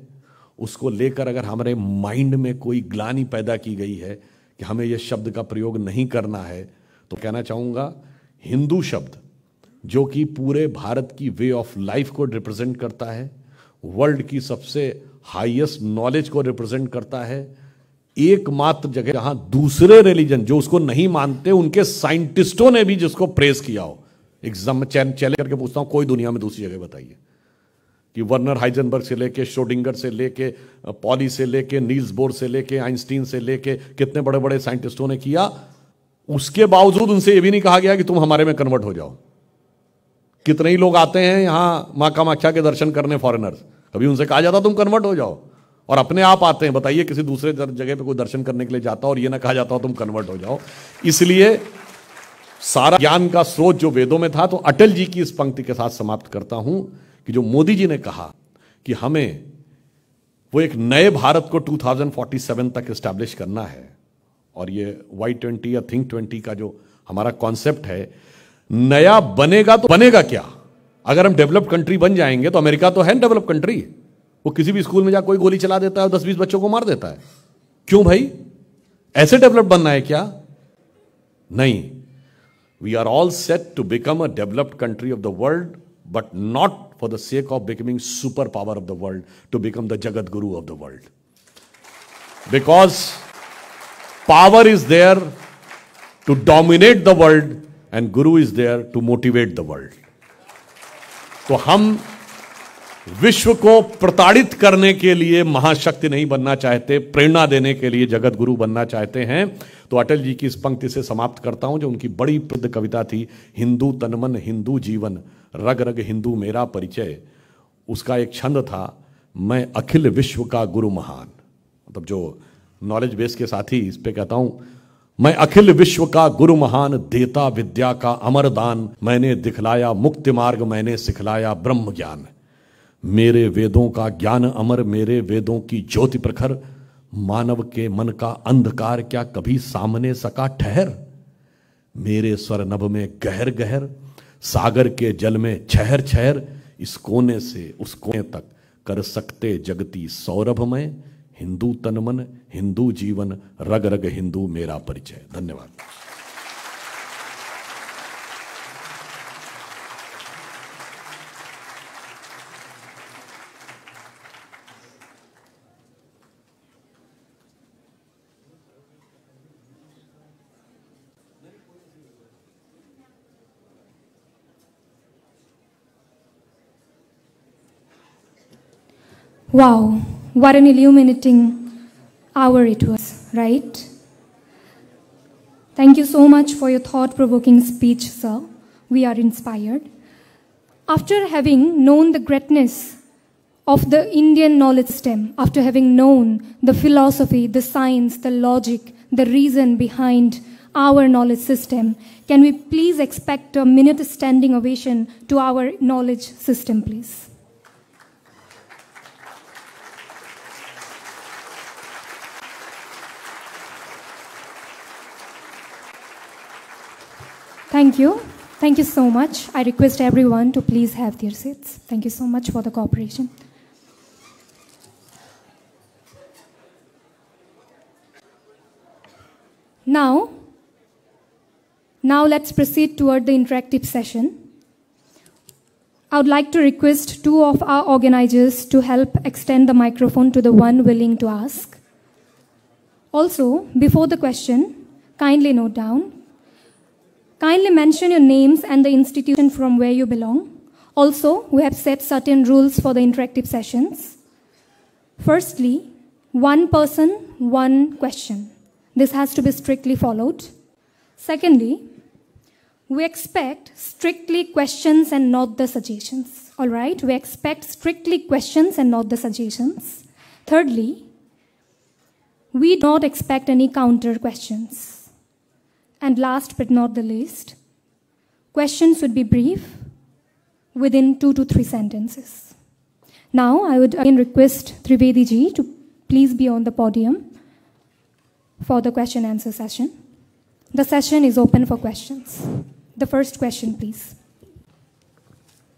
उसको लेकर अगर हमारे माइंड में कोई ग्लानि पैदा की गई है कि हमें यह शब्द का प्रयोग नहीं करना है, तो कहना चाहूंगा हिंदू शब्द जो कि पूरे भारत की वे ऑफ लाइफ को रिप्रेजेंट करता है, वर्ल्ड की सबसे हाईएस्ट नॉलेज को रिप्रेजेंट करता है, एकमात्र जगह जहां दूसरे रिलीजन जो उसको नहीं मानते उनके साइंटिस्टों ने भी जिसको प्रेस किया हो। एग्जाम चैलेंज करके पूछता हूं, कोई दुनिया में दूसरी जगह बताइए कि वर्नर हाइजेनबर्ग से लेके, श्रोडिंगर से लेके, पॉली से लेके, नील्स बोर से लेके, आइंस्टीन से लेके, कितने बड़े बड़े साइंटिस्टों ने किया, उसके बावजूद उनसे यह भी नहीं कहा गया कि तुम हमारे में कन्वर्ट हो जाओ। कितने ही लोग आते हैं यहां मां कामाख्या के दर्शन करने, फॉरेनर्स, कभी उनसे कहा जाता तुम कन्वर्ट हो जाओ, और अपने आप आते हैं। बताइए किसी दूसरे जगह पे कोई दर्शन करने के लिए जाता और ये ना कहा जाता तुम कन्वर्ट हो जाओ। इसलिए सारा ज्ञान का स्रोत जो वेदों में था। तो अटल जी की इस पंक्ति के साथ समाप्त करता हूं कि जो मोदी जी ने कहा कि हमें वो एक नए भारत को 2047 तक एस्टैब्लिश करना है, और ये Y20 या थिंक 20 का जो हमारा कॉन्सेप्ट है, नया बनेगा तो बनेगा क्या? अगर हम डेवलप्ड कंट्री बन जाएंगे तो अमेरिका तो है डेवलप्ड कंट्री, वो किसी भी स्कूल में जा कोई गोली चला देता है और 10-20 बच्चों को मार देता है। क्यों भाई, ऐसे डेवलप बनना है क्या? नहीं, we are all set to become a developed country of the world, but not for the sake of becoming super power of the world, to become the jagat guru of the world. Because power is there to dominate the world and guru is there to motivate the world. तो हम विश्व को प्रताड़ित करने के लिए महाशक्ति नहीं बनना चाहते, प्रेरणा देने के लिए जगत गुरु बनना चाहते हैं। तो अटल जी की इस पंक्ति से समाप्त करता हूं, जो उनकी बड़ी प्रसिद्ध कविता थी, हिंदू तनमन हिंदू जीवन, रग रग हिंदू मेरा परिचय। उसका एक छंद था, मैं अखिल विश्व का गुरु महान। मतलब जो नॉलेज बेस के साथ ही इस पे कहता हूं, मैं अखिल विश्व का गुरु महान, देता विद्या का अमर दान, मैंने दिखलाया मुक्ति मार्ग, मैंने सिखलाया ब्रह्म ज्ञान। मेरे वेदों का ज्ञान अमर, मेरे वेदों की ज्योति प्रखर, मानव के मन का अंधकार क्या कभी सामने सका ठहर। मेरे स्वर नभ में गहर गहर, सागर के जल में छहर छहर, इस कोने से उस कोने तक कर सकते जगती सौरभ में। हिंदू तनमन हिंदू जीवन, रग रग हिंदू मेरा परिचय। धन्यवाद। Wow, what an illuminating hour it was, right? Thank you so much for your thought-provoking speech, sir. We are inspired. After having known the greatness of the Indian knowledge system, after having known the philosophy, the science, the logic, the reason behind our knowledge system, can we please expect a minute standing ovation to our knowledge system, please? Thank you. Thank you so much. I request everyone to please have their seats. Thank you so much for the cooperation. Now let's proceed toward the interactive session. I would like to request two of our organizers to help extend the microphone to the one willing to ask. Also, before the question, kindly note down. Kindly mention your names and the institution from where you belong. Also, we have set certain rules for the interactive sessions. Firstly, one person, one question. This has to be strictly followed. Secondly, we expect strictly questions and not the suggestions. All right? We expect strictly questions and not the suggestions. Thirdly, we don't expect any counter questions. And last but not the least, questions would be brief, within 2 to 3 sentences. Now, I would again request Trivedi ji to please be on the podium for the question answer session. The session is open for questions. The first question, please.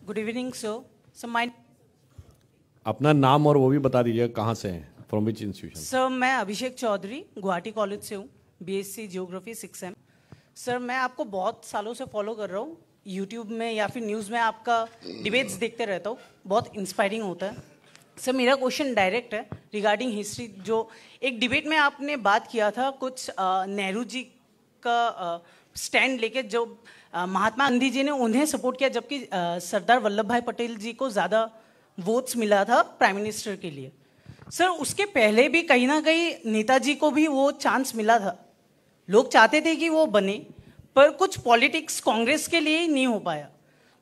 Good evening, sir. So my अपना नाम और वो भी बता दीजिएगा, कहाँ से हैं, फ्रॉम विच इंस्टीट्यूशन। सर मैं अभिषेक चौधरी गुवाहाटी कॉलेज से हूँ, बीएससी जियोग्राफी 6M। सर मैं आपको बहुत सालों से फॉलो कर रहा हूँ, यूट्यूब में या फिर न्यूज़ में आपका डिबेट्स देखते रहता हूँ, बहुत इंस्पायरिंग होता है। सर मेरा क्वेश्चन डायरेक्ट है रिगार्डिंग हिस्ट्री। जो एक डिबेट में आपने बात किया था कुछ नेहरू जी का स्टैंड लेके, जो महात्मा गांधी जी ने उन्हें सपोर्ट किया, जबकि सरदार वल्लभ भाई पटेल जी को ज़्यादा वोट्स मिला था प्राइम मिनिस्टर के लिए। सर उसके पहले भी कहीं ना कहीं नेताजी को भी वो चांस मिला था, लोग चाहते थे कि वो बने, पर कुछ पॉलिटिक्स कांग्रेस के लिए ही नहीं हो पाया।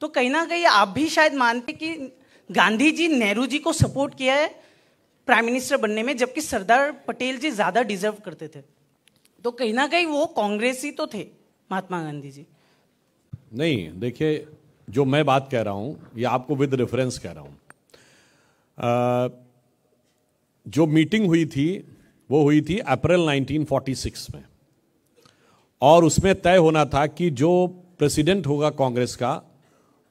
तो कहीं ना कहीं आप भी शायद मानते कि गांधी जी नेहरू जी को सपोर्ट किया है प्राइम मिनिस्टर बनने में, जबकि सरदार पटेल जी ज़्यादा डिजर्व करते थे। तो कहीं ना कहीं वो कांग्रेसी तो थे महात्मा गांधी जी। नहीं, देखिए जो मैं बात कह रहा हूं ये आपको विद रेफरेंस कह रहा हूं। जो मीटिंग हुई थी वो हुई थी अप्रैल 1946 में, और उसमें तय होना था कि जो प्रेसिडेंट होगा कांग्रेस का,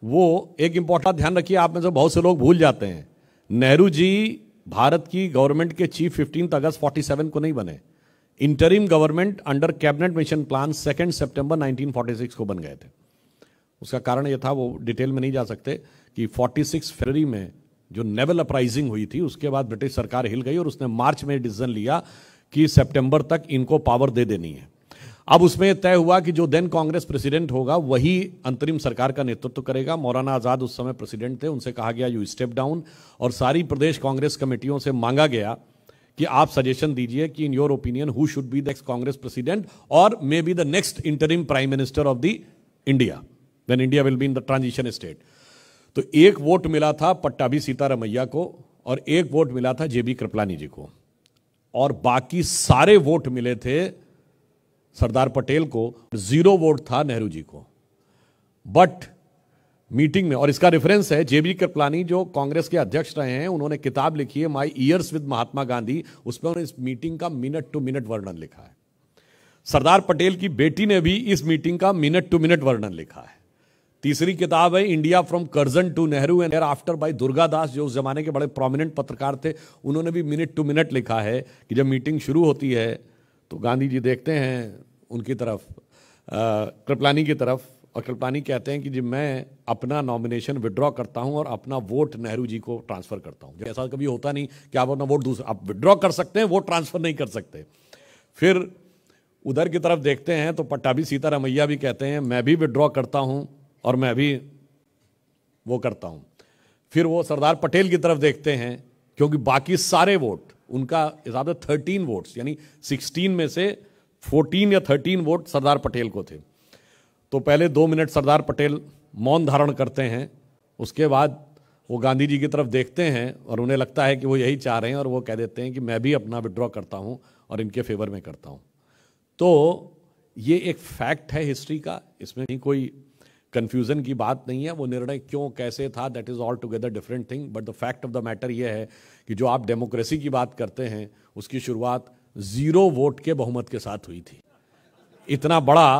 वो एक इंपॉर्टेंट ध्यान रखिए, आप में से बहुत से लोग भूल जाते हैं, नेहरू जी भारत की गवर्नमेंट के चीफ 15 अगस्त 47 को नहीं बने। Interim government under cabinet mission plan 2 सितंबर 1946 को बन गए थे। उसका कारण यह था, वो डिटेल में नहीं जा सकते, कि 46 फरवरी में जो नेवल अपराइजिंग हुई थी, उसके बाद ब्रिटिश सरकार हिल गई और उसने मार्च में डिसीजन लिया कि सितंबर तक इनको पावर दे देनी है। अब उसमें तय हुआ कि जो देन कांग्रेस प्रेसिडेंट होगा वही अंतरिम सरकार का नेतृत्व करेगा। मौलाना आजाद उस समय प्रेसिडेंट थे, उनसे कहा गया यू स्टेप डाउन, और सारी प्रदेश कांग्रेस कमेटियों से मांगा गया कि आप सजेशन दीजिए कि in your opinion who should be the next Congress president और may be the next interim prime minister of the India when India will be in the transition state. तो एक वोट मिला था पट्टाभी सीतारमैया को और एक वोट मिला था जेबी कृपलानी जी को, और बाकी सारे वोट मिले थे सरदार पटेल को, 0 वोट था नेहरू जी को। बट मीटिंग में, और इसका रेफरेंस है जेबी कृपलानी जो कांग्रेस के अध्यक्ष रहे हैं, उन्होंने किताब लिखी है माई ईयर्स विद महात्मा गांधी, उसमें उन्होंने इस मीटिंग का मिनट टू मिनट वर्णन लिखा है। सरदार पटेल की बेटी ने भी इस मीटिंग का मिनट टू मिनट वर्णन लिखा है। तीसरी किताब है India from Curzon to Nehru and after by Durga Das, जो उस जमाने के बड़े प्रोमिनेंट पत्रकार थे, उन्होंने भी मिनट टू मिनट लिखा है कि जब मीटिंग शुरू होती है तो गांधी जी देखते हैं उनकी तरफ, कृपलानी की तरफ, और कृपलानी कहते हैं कि जी मैं अपना नॉमिनेशन विड्रॉ करता हूं और अपना वोट नेहरू जी को ट्रांसफर करता हूं। ऐसा कभी होता नहीं कि आप अपना वोट दूसरा, आप विड्रॉ कर सकते हैं, वोट ट्रांसफर नहीं कर सकते। फिर उधर की तरफ देखते हैं तो पट्टाभी सीतारमैया भी कहते हैं मैं भी विड्रॉ करता हूं और मैं भी वो करता हूं। फिर वो सरदार पटेल की तरफ देखते हैं, क्योंकि बाकी सारे वोट उनका हिसाब से 13 वोट्स, यानी 16 में से 14 या 13 वोट सरदार पटेल को थे। तो पहले 2 मिनट सरदार पटेल मौन धारण करते हैं, उसके बाद वो गांधी जी की तरफ देखते हैं और उन्हें लगता है कि वो यही चाह रहे हैं, और वो कह देते हैं कि मैं भी अपना विड्रॉ करता हूं और इनके फेवर में करता हूं। तो ये एक फैक्ट है हिस्ट्री का, इसमें नहीं कोई कंफ्यूजन की बात नहीं है। वो निर्णय क्यों कैसे था that is all together different thing, but the fact of the matter ये है कि जो आप डेमोक्रेसी की बात करते हैं उसकी शुरुआत 0 वोट के बहुमत के साथ हुई थी। इतना बड़ा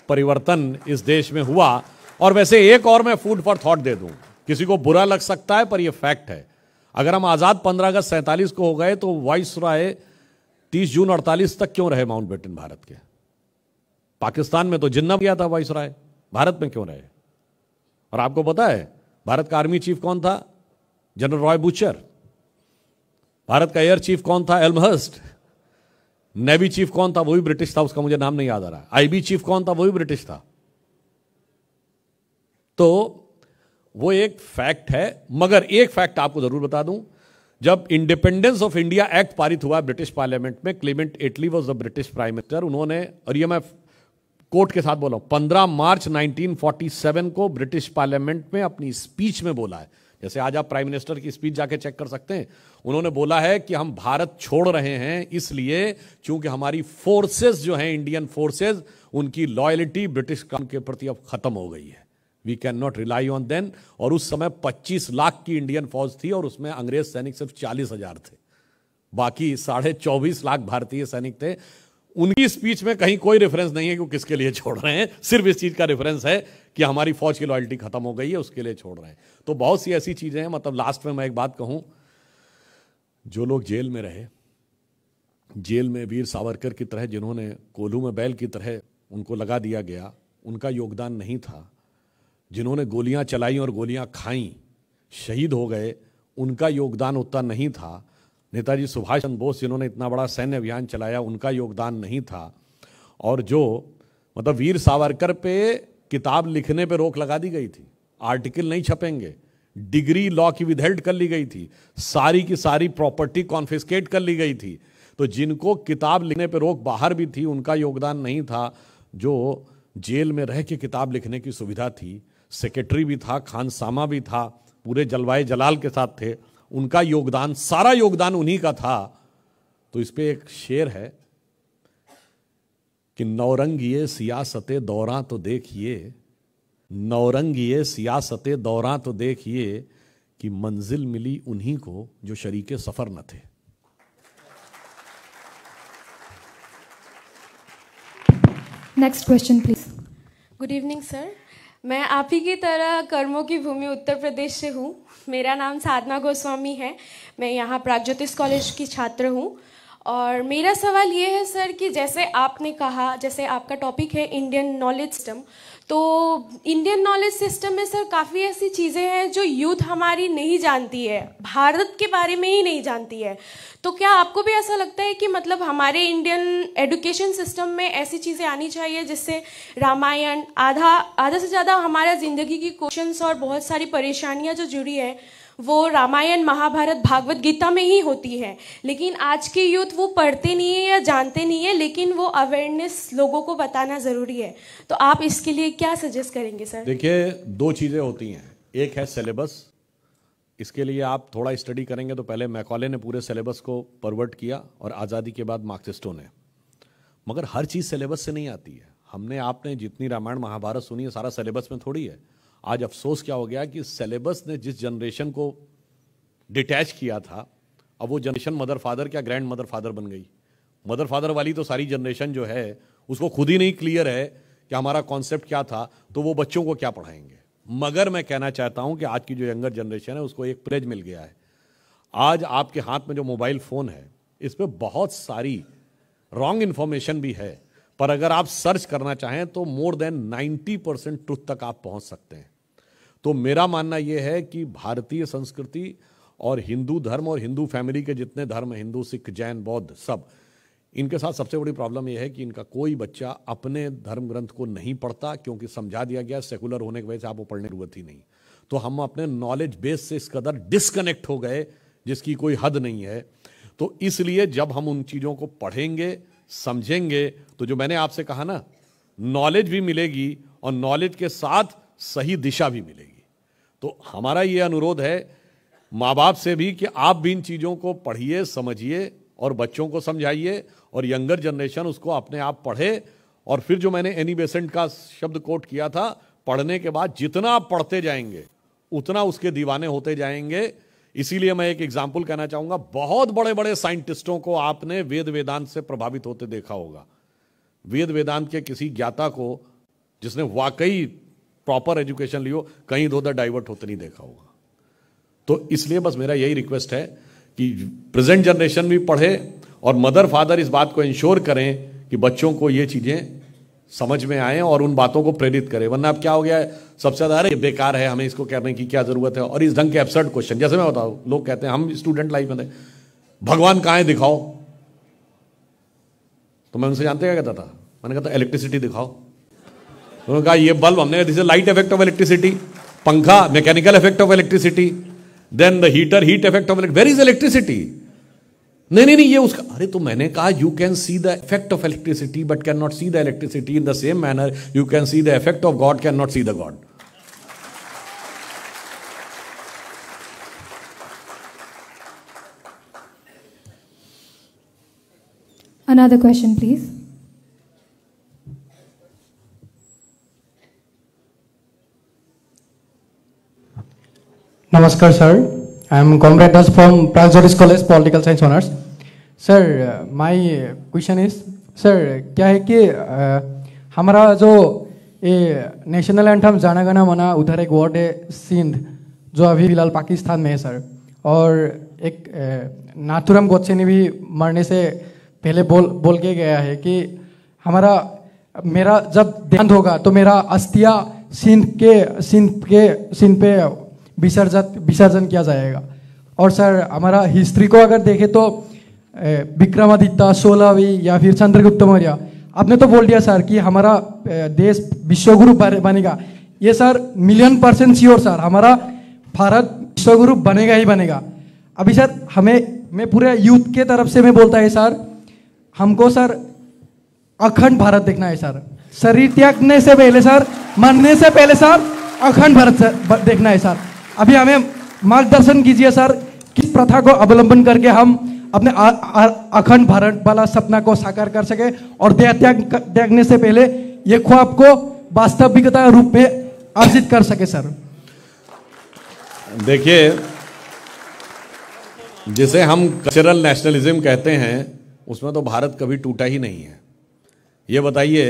परिवर्तन इस देश में हुआ। और वैसे एक और मैं फूड फॉर थॉट दे दूं, किसी को बुरा लग सकता है पर यह फैक्ट है। अगर हम आजाद 15 अगस्त 47 को हो गए तो वाइसराय 30 जून 48 तक क्यों रहे माउंटबेटन भारत के? पाकिस्तान में तो जिन्ना गया था वाइसराय, भारत में क्यों रहे? और आपको पता है भारत का आर्मी चीफ कौन था? General Roy butcher. भारत का एयर चीफ कौन था? एल्महर्स्ट। नेवी चीफ कौन था? वो भी ब्रिटिश था, उसका मुझे नाम नहीं याद आ रहा। आईबी चीफ कौन था? वो भी ब्रिटिश था। तो वो एक फैक्ट है। मगर एक फैक्ट आपको जरूर बता दूं, जब इंडिपेंडेंस ऑफ इंडिया एक्ट पारित हुआ ब्रिटिश पार्लियामेंट में, Clement Attlee was the British prime minister. उन्होंने, और ये मैं कोर्ट के साथ बोला हूं, 15 मार्च 1947 को ब्रिटिश पार्लियामेंट में अपनी स्पीच में बोला है, जैसे आज आप प्राइम मिनिस्टर की स्पीच जाके चेक कर सकते हैं। उन्होंने बोला है कि हम भारत छोड़ रहे हैं इसलिए क्योंकि हमारी फोर्सेस जो हैं, इंडियन फोर्सेस, उनकी लॉयल्टी ब्रिटिश के प्रति अब खत्म हो गई है। We can not rely on them. और उस समय 25 लाख की इंडियन फौज थी और उसमें अंग्रेज सैनिक सिर्फ 40,000 थे, बाकी 24.5 लाख भारतीय सैनिक थे। उनकी स्पीच में कहीं कोई रेफरेंस नहीं है कि वो किसके लिए छोड़ रहे हैं, सिर्फ इस चीज का रेफरेंस है कि हमारी फौज की लॉयल्टी खत्म हो गई है, उसके लिए छोड़ रहे हैं। तो बहुत सी ऐसी चीजें हैं। मतलब लास्ट में मैं एक बात कहूं, जो लोग जेल में रहे, जेल में वीर सावरकर की तरह, जिन्होंने कोल्हू में बैल की तरह उनको लगा दिया गया, उनका योगदान नहीं था। जिन्होंने गोलियां चलाई और गोलियां खाई, शहीद हो गए, उनका योगदान उतना नहीं था। नेताजी सुभाष चंद्र बोस जिन्होंने इतना बड़ा सैन्य अभियान चलाया, उनका योगदान नहीं था। और जो मतलब वीर सावरकर पे किताब लिखने पे रोक लगा दी गई थी, आर्टिकल नहीं छपेंगे, डिग्री लॉ की विदहेल्ड कर ली गई थी, सारी की सारी प्रॉपर्टी कॉन्फिस्केट कर ली गई थी। तो जिनको किताब लिखने पे रोक बाहर भी थी, उनका योगदान नहीं था। जो जेल में रह के किताब लिखने की सुविधा थी, सेक्रेटरी भी था, खानसामा भी था, पूरे जलवाए जलाल के साथ थे, उनका योगदान, सारा योगदान उन्हीं का था। तो इस पे एक शेर है कि नौरंगिये सियासते दौरां तो देखिए, नौरंगिये सियासते दौरां तो देखिए कि मंजिल मिली उन्हीं को जो शरीके सफर न थे। Next question please. Good evening sir, मैं आप ही की तरह कर्मों की भूमि उत्तर प्रदेश से हूँ। मेरा नाम साधना गोस्वामी है। मैं यहाँ प्रागज्योतिष कॉलेज की छात्र हूँ और मेरा सवाल ये है सर कि जैसे आपने कहा, जैसे आपका टॉपिक है इंडियन नॉलेज सिस्टम, तो इंडियन नॉलेज सिस्टम में सर काफ़ी ऐसी चीज़ें हैं जो यूथ हमारी नहीं जानती है, भारत के बारे में ही नहीं जानती है। तो क्या आपको भी ऐसा लगता है कि मतलब हमारे इंडियन एजुकेशन सिस्टम में ऐसी चीज़ें आनी चाहिए जिससे रामायण, आधा से ज़्यादा हमारा ज़िंदगी की क्वेश्चंस और बहुत सारी परेशानियां जो जुड़ी है वो रामायण, महाभारत, भागवत गीता में ही होती है, लेकिन आज के यूथ वो पढ़ते नहीं है या जानते नहीं है, लेकिन वो अवेयरनेस लोगों को बताना ज़रूरी है। तो आप इसके लिए क्या सजेस्ट करेंगे सर? देखिए, दो चीज़ें होती हैं। एक है सिलेबस। इसके लिए आप थोड़ा स्टडी करेंगे तो पहले मैकॉले ने पूरे सिलेबस को परवर्ट किया और आज़ादी के बाद मार्क्सिस्टों ने। मगर हर चीज़ सिलेबस से नहीं आती है। आपने जितनी रामायण महाभारत सुनी है सारा सिलेबस में थोड़ी है। आज अफसोस क्या हो गया कि सिलेबस ने जिस जनरेशन को डिटैच किया था, अब वो जनरेशन मदर फादर क्या ग्रैंड मदर फादर बन गई। मदर फादर वाली तो सारी जनरेशन जो है उसको खुद ही नहीं क्लियर है कि हमारा कॉन्सेप्ट क्या था, तो वो बच्चों को क्या पढ़ाएंगे। मगर मैं कहना चाहता हूं कि आज की जो यंगर जनरेशन है उसको एक प्रिविलेज मिल गया है। आज आपके हाथ में जो मोबाइल फोन है इस पर बहुत सारी रॉन्ग इंफॉर्मेशन भी है, पर अगर आप सर्च करना चाहें तो मोर देन 90% ट्रुथ तक आप पहुंच सकते हैं। तो मेरा मानना यह है कि भारतीय संस्कृति और हिंदू धर्म और हिंदू फैमिली के जितने धर्म, हिंदू, सिख, जैन, बौद्ध, सब, इनके साथ सबसे बड़ी प्रॉब्लम यह है कि इनका कोई बच्चा अपने धर्म ग्रंथ को नहीं पढ़ता, क्योंकि समझा दिया गया सेकुलर होने की वजह से आपको पढ़ने की जरूरत ही नहीं। तो हम अपने नॉलेज बेस से इस कदर डिस्कनेक्ट हो गए जिसकी कोई हद नहीं है। तो इसलिए जब हम उन चीज़ों को पढ़ेंगे, समझेंगे, तो जो मैंने आपसे कहा ना, नॉलेज भी मिलेगी और नॉलेज के साथ सही दिशा भी मिलेगी। तो हमारा ये अनुरोध है माँ बाप से भी कि आप भी इन चीज़ों को पढ़िए, समझिए और बच्चों को समझाइए, और यंगर जनरेशन उसको अपने आप पढ़े। और फिर जो मैंने एनी बेसेंट का शब्द कोट किया था, पढ़ने के बाद जितना आप पढ़ते जाएंगे उतना उसके दीवाने होते जाएंगे। इसीलिए मैं एक एग्जाम्पल कहना चाहूंगा, बहुत बड़े बड़े साइंटिस्टों को आपने वेद वेदांत से प्रभावित होते देखा होगा। वेद वेदांत के किसी ज्ञाता को जिसने वाकई प्रॉपर एजुकेशन लियो, कहीं इधर उधर डाइवर्ट होते नहीं देखा होगा। तो इसलिए बस मेरा यही रिक्वेस्ट है कि प्रेजेंट जनरेशन भी पढ़े और मदर फादर इस बात को इंश्योर करें कि बच्चों को ये चीजें समझ में आए और उन बातों को प्रेरित करें। वरना अब क्या हो गया है, सबसे ज्यादा अरे बेकार है, हमें इसको करने की क्या जरूरत है। और इस ढंग के एब्सर्ड क्वेश्चन, जैसे मैं बताऊं, लोग कहते हैं हम स्टूडेंट लाइफ में थे, भगवान कहाँ है दिखाओ। तो मैं उनसे जानते क्या कहता था, मैंने कहा था इलेक्ट्रिसिटी दिखाओ। उन्होंने कहा ये बल्ब, हमने this is light effect of electricity. पंखा, mechanical effect of electricity. Then the heater, heat effect of electricity. Where is electricity? नहीं, ये उसका, अरे तो मैंने कहा you can see the effect of electricity but can not see the electricity. In the same manner you can see the effect of God, can not see the God. Another question, please. Namaskar, sir. I am Comrade Das from Praxotis College, Political Science Honors. Sir, my question is, sir, क्या है कि हमारा जो ये national anthem जाना गाना मना, उधर एक वर्ड है सिंध, जो अभी फिलहाल पाकिस्तान में है सर। और एक नाथुराम गोडसे ने भी मरने से पहले बोल के गया है कि मेरा जब देहांत होगा तो मेरा अस्थिया सिंध पे विसर्जन किया जाएगा। और सर हमारा हिस्ट्री को अगर देखें तो विक्रमादित्य, सोलहवीं या फिर चंद्रगुप्त मौर्य, आपने तो बोल दिया सर कि हमारा देश विश्वगुरु बनेगा। ये सर 1,000,000% श्योर सर, हमारा भारत विश्वगुरु बनेगा ही बनेगा। अभी सर मैं पूरे यूथ के तरफ से मैं बोलता है सर, हमको सर अखंड भारत देखना है सर। शरीर त्यागने से पहले सर, मरने से पहले सर, अखंड भारत देखना है सर। अभी हमें मार्गदर्शन कीजिए सर, किस प्रथा को अवलंबन करके हम अपने अखंड भारत वाला सपना को साकार कर सके और देह त्यागने से पहले ये ख्वाब को वास्तविकता रूप में अर्जित कर सके सर। देखिए, जिसे हम कल्चरल नेशनलिज्म कहते हैं उसमें तो भारत कभी टूटा ही नहीं है। ये बताइए,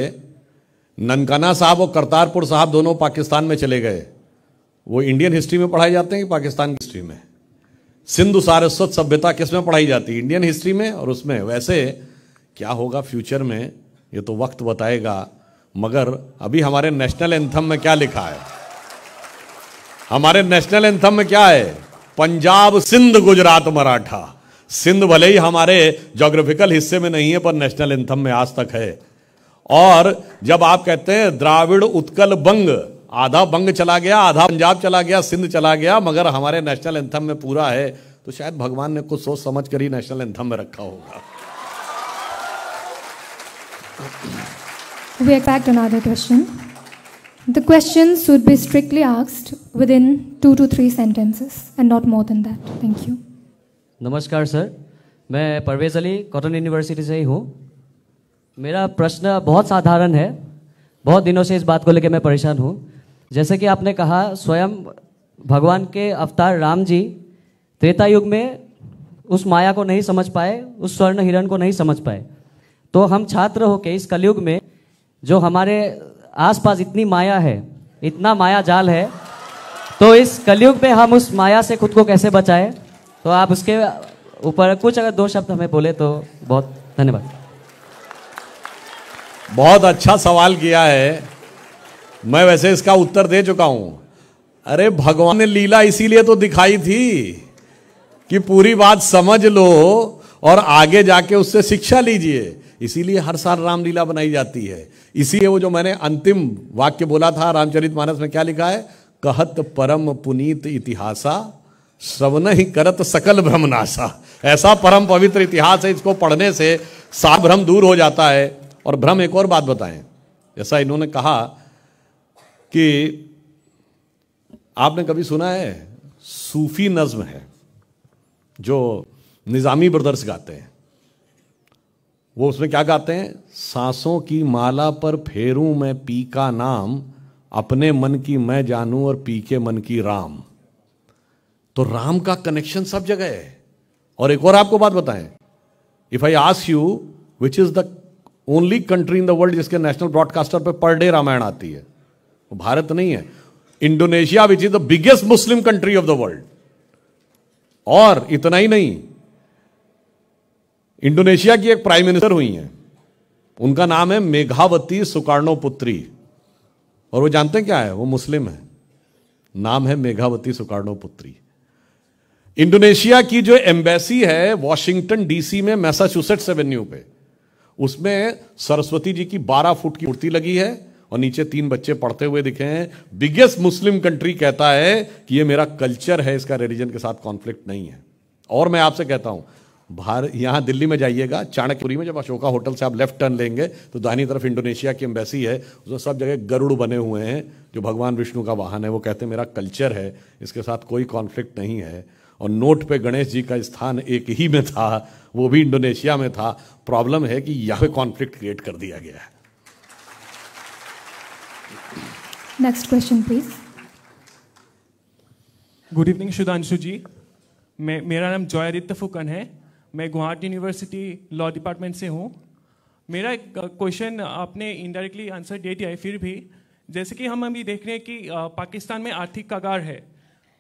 ननकाना साहब और करतारपुर साहब दोनों पाकिस्तान में चले गए, वो इंडियन हिस्ट्री में पढ़ाए जाते हैं कि पाकिस्तान की हिस्ट्री में? सिंधु सारस्वत सभ्यता किसमें पढ़ाई जाती है? इंडियन हिस्ट्री में और उसमें। वैसे क्या होगा फ्यूचर में ये तो वक्त बताएगा, मगर अभी हमारे नेशनल एंथम में क्या लिखा है? हमारे नेशनल एंथम में क्या है? पंजाब सिंध गुजरात मराठा। सिंध भले ही हमारे ज्योग्राफिकल हिस्से में नहीं है, पर नेशनल एंथम में आज तक है। और जब आप कहते हैं द्राविड़ उत्कल बंग, आधा बंग चला गया, आधा पंजाब चला गया, सिंध चला गया, मगर हमारे नेशनल एंथम में पूरा है, तो शायद भगवान ने कुछ सोच समझ कर ही नेशनल एंथम में रखा होगा। We expect another question. The questions should be strictly asked within 2 to 3 sentences and not more than that. Thank you. नमस्कार सर, मैं परवेज़ अली कॉटन यूनिवर्सिटी से ही हूँ। मेरा प्रश्न बहुत साधारण है। बहुत दिनों से इस बात को लेकर मैं परेशान हूँ। जैसे कि आपने कहा, स्वयं भगवान के अवतार राम जी त्रेता युग में उस माया को नहीं समझ पाए, उस स्वर्ण हिरण को नहीं समझ पाए। तो हम छात्र होके इस कलयुग में जो हमारे आसपास इतनी माया है, इतना माया जाल है, तो इस कलयुग में हम उस माया से खुद को कैसे बचाएं? तो आप उसके ऊपर कुछ अगर 2 शब्द हमें बोले तो बहुत धन्यवाद। बहुत अच्छा सवाल किया है। मैं वैसे इसका उत्तर दे चुका हूं। अरे भगवान ने लीला इसीलिए तो दिखाई थी कि पूरी बात समझ लो और आगे जाके उससे शिक्षा लीजिए। इसीलिए हर साल रामलीला बनाई जाती है। इसीलिए वो जो मैंने अंतिम वाक्य बोला था रामचरितमानस में, क्या लिखा है? कहत परम पुनीत इतिहासा, श्रवण ही करत सकल भ्रमनाशा। ऐसा परम पवित्र इतिहास है, इसको पढ़ने से सारा भ्रम दूर हो जाता है। और भ्रम, एक और बात बताएं, जैसा इन्होंने कहा कि आपने कभी सुना है सूफी नज्म है जो निजामी ब्रदर्स गाते हैं, वो उसमें क्या गाते हैं? सांसों की माला पर फेरूं मैं पी का नाम, अपने मन की मैं जानूं और पी के मन की राम। तो राम का कनेक्शन सब जगह है। और एक और आपको बात बताएं, if I ask you which is the only country in the world जिसके नेशनल ब्रॉडकास्टर पे पर डे रामायण आती है, वो भारत नहीं है, Indonesia which is the biggest Muslim country of the world. और इतना ही नहीं, इंडोनेशिया की एक प्राइम मिनिस्टर हुई हैं, उनका नाम है मेघावती सुकार्णोपुत्री। और वो जानते हैं क्या है? वो मुस्लिम है, नाम है मेघावती सुकार्णोपुत्री। इंडोनेशिया की जो एम्बेसी है वॉशिंगटन डीसी में मैसाचुसेट्स एवेन्यू पे, उसमें सरस्वती जी की 12 फुट की मूर्ति लगी है और नीचे 3 बच्चे पढ़ते हुए दिखे हैं। बिगेस्ट मुस्लिम कंट्री कहता है कि ये मेरा कल्चर है, इसका रिलीजन के साथ कॉन्फ्लिक्ट नहीं है। और मैं आपसे कहता हूं, यहां दिल्ली में जाइएगा, चाणक्यपुरी में जब अशोका होटल से आप लेफ्ट टर्न लेंगे तो दाहिनी तरफ इंडोनेशिया की एम्बेसी है, उसमें सब जगह गरुड़ बने हुए हैं जो भगवान विष्णु का वाहन है। वो कहते हैं मेरा कल्चर है, इसके साथ कोई कॉन्फ्लिक्ट नहीं है। और नोट पे गणेश जी का स्थान एक ही में था, वो भी इंडोनेशिया में था। प्रॉब्लम है कि यहां कॉन्फ्लिक्ट क्रिएट कर दिया गया है। Next question, please. Good evening Sudhanshu ji, मेरा नाम जयादित्य फुकन है। मैं गुवाहाटी यूनिवर्सिटी लॉ डिपार्टमेंट से हूँ। मेरा एक क्वेश्चन आपने इनडायरेक्टली आंसर दे दिया है, फिर भी जैसे कि हम अभी देख रहे हैं कि पाकिस्तान में आर्थिक कगार है,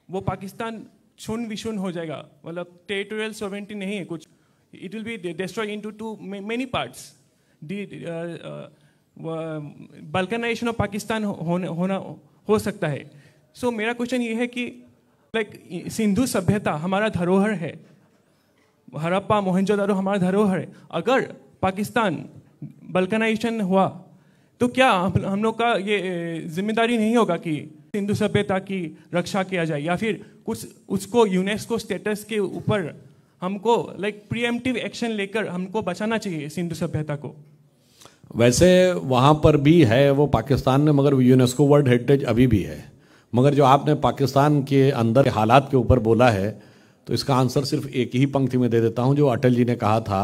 वो पाकिस्तान छुन विशुन हो जाएगा, मतलब टेरिटोरियल सॉवरेनिटी नहीं है कुछ, it will be destroyed into two many parts. Vulcanisation of Pakistan हो सकता है। सो मेरा क्वेश्चन ये है कि लाइक सिंधु सभ्यता हमारा धरोहर है, हड़प्पा मोहनजोदारो हमारा धरोहर है। अगर पाकिस्तान बल्कनाइजेशन हुआ तो क्या हम लोग का ये जिम्मेदारी नहीं होगा कि सिंधु सभ्यता की रक्षा किया जाए, या फिर कुछ उसको यूनेस्को स्टेटस के ऊपर हमको लाइक प्रीएम्प्टिव एक्शन लेकर हमको बचाना चाहिए सिंधु सभ्यता को? वैसे वहाँ पर भी है वो पाकिस्तान में, मगर यूनेस्को वर्ल्ड हेरिटेज अभी भी है। मगर जो आपने पाकिस्तान के अंदर के हालात के ऊपर बोला है, तो इसका आंसर सिर्फ एक ही पंक्ति में दे देता हूँ जो अटल जी ने कहा था,